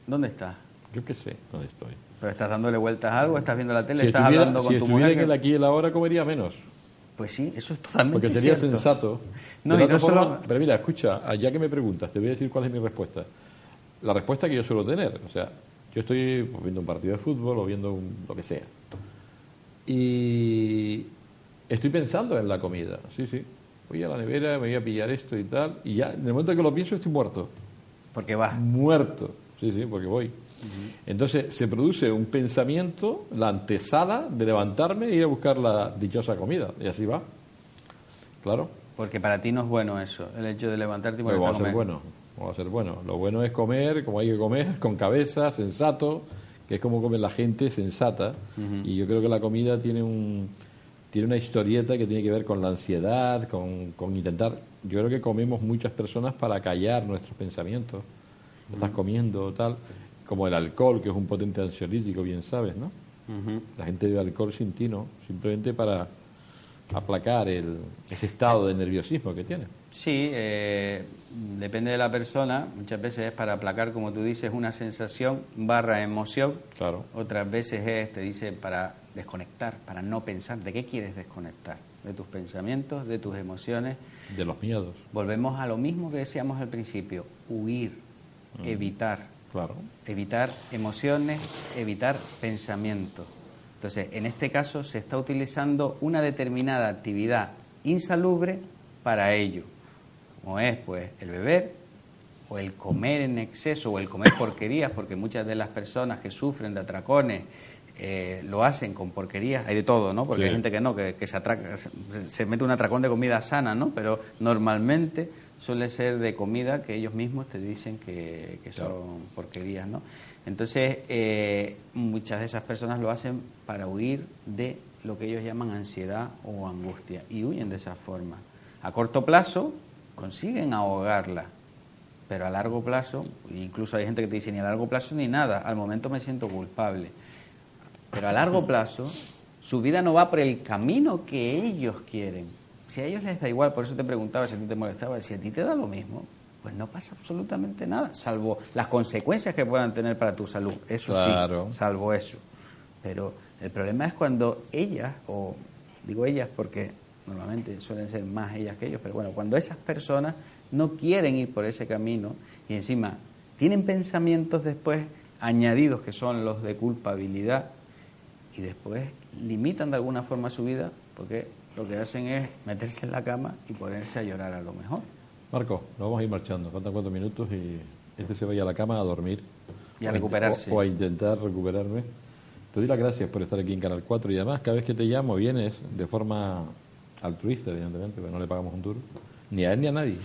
¿Dónde estás? yo qué sé dónde estoy. ¿Pero estás dándole vueltas a algo? ¿Estás viendo la tele? Si ¿Estás estuviera, hablando con si tu estuviera mujer? en el aquí y el ahora, comería menos. Pues sí, eso es totalmente Porque sería cierto. sensato. No, De y otra no solo- forma, pero mira, escucha, ya que me preguntas, te voy a decir cuál es mi respuesta. La respuesta que yo suelo tener, o sea, yo estoy pues, viendo un partido de fútbol o viendo lo que sea. Y estoy pensando en la comida, sí. Voy a la nevera, me voy a pillar esto y tal, y ya, en el momento que lo pienso estoy muerto. Porque vas. Muerto, sí, porque voy. Entonces se produce un pensamiento, la antesala de levantarme e ir a buscar la dichosa comida, y así va. Claro. Porque para ti no es bueno eso, el hecho de levantarte y Pero ponerte a va a ser comer. bueno, va a ser bueno. Lo bueno es comer como hay que comer, con cabeza, sensato, que es como come la gente sensata. Y yo creo que la comida tiene una historieta que tiene que ver con la ansiedad, con intentar... Yo creo que comemos muchas personas para callar nuestros pensamientos. Estás comiendo tal, como el alcohol, que es un potente ansiolítico, bien sabes, ¿no? La gente bebe alcohol sin tino, simplemente para aplacar ese estado de nerviosismo que tiene. Sí, depende de la persona. Muchas veces es para aplacar, como tú dices, una sensación / emoción. Claro. Otras veces te dice para desconectar, para no pensar. ¿De qué quieres desconectar? De tus pensamientos, de tus emociones. De los miedos. Volvemos a lo mismo que decíamos al principio. Huir, evitar. Claro. Evitar emociones, evitar pensamientos. Entonces, en este caso se está utilizando una determinada actividad insalubre para ello, como es pues el beber o el comer en exceso o el comer porquerías, porque muchas de las personas que sufren de atracones lo hacen con porquerías, hay de todo, ¿no? Porque Sí. hay gente que no, que se mete un atracón de comida sana, ¿no? Pero normalmente suele ser de comida que ellos mismos te dicen que son porquerías, ¿no? Entonces, muchas de esas personas lo hacen para huir de lo que ellos llaman ansiedad o angustia y huyen de esa forma. A corto plazo consiguen ahogarla, pero a largo plazo, incluso hay gente que te dice ni a largo plazo ni nada, al momento me siento culpable. Pero a largo plazo, su vida no va por el camino que ellos quieren. Si a ellos les da igual, por eso te preguntaba si a ti te molestaba, si a ti te da lo mismo, pues no pasa absolutamente nada, salvo las consecuencias que puedan tener para tu salud. Eso Claro. sí, salvo eso. Pero el problema es cuando ellas, o digo ellas porque normalmente suelen ser más ellas que ellos, pero bueno, cuando esas personas no quieren ir por ese camino y encima tienen pensamientos después añadidos que son los de culpabilidad y después limitan de alguna forma su vida porque lo que hacen es meterse en la cama y ponerse a llorar a lo mejor. Marco, nos vamos a ir marchando. Faltan 4 minutos y se vaya a la cama a dormir. Y a recuperarse. O a intentar recuperarme. Te doy las gracias por estar aquí en Canal 4 y además cada vez que te llamo vienes de forma altruista, evidentemente, porque no le pagamos un duro, ni a él ni a nadie.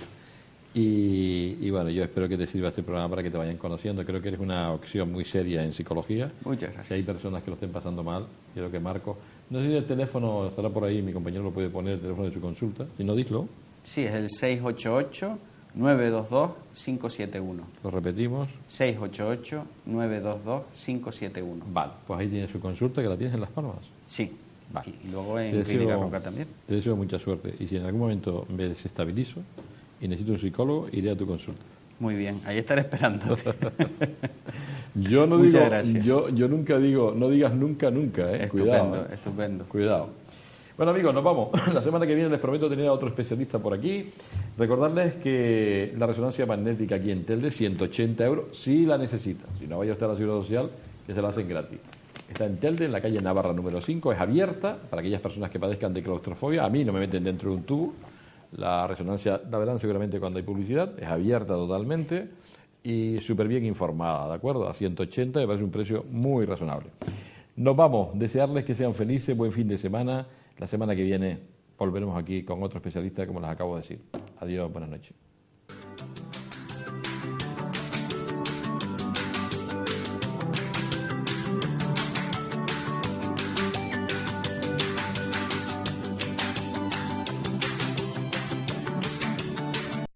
Y bueno, yo espero que te sirva este programa para que te vayan conociendo. Creo que eres una opción muy seria en psicología. Muchas gracias. Si hay personas que lo estén pasando mal, quiero que Marco... No sé si el teléfono estará por ahí, mi compañero lo puede poner, el teléfono de su consulta. Si no, dislo. Sí, es el 688-922-571. Lo repetimos. 688-922-571. Vale, pues ahí tienes su consulta, que la tienes en Las Palmas. Sí. Vale. Y luego en Clínica Roca también. Te deseo mucha suerte. Y si en algún momento me desestabilizo y necesito un psicólogo, iré a tu consulta. Muy bien, ahí estaré esperándote. Yo no Muchas digo, gracias. yo nunca digo, no digas nunca, nunca, Estupendo, cuidado. estupendo. Cuidado. Bueno, amigos, nos vamos. La semana que viene les prometo tener a otro especialista por aquí. Recordarles que la resonancia magnética aquí en Telde, 180 euros, si la necesitan. Si no, vaya usted a la Seguridad Social, que se la hacen gratis. Está en Telde, en la calle Navarra número 5, es abierta para aquellas personas que padezcan de claustrofobia. A mí no me meten dentro de un tubo. La resonancia, la verán seguramente cuando hay publicidad, es abierta totalmente y súper bien informada, ¿de acuerdo? A 180 me parece un precio muy razonable. Nos vamos, desearles que sean felices, buen fin de semana. La semana que viene volveremos aquí con otro especialista, como les acabo de decir. Adiós, buenas noches.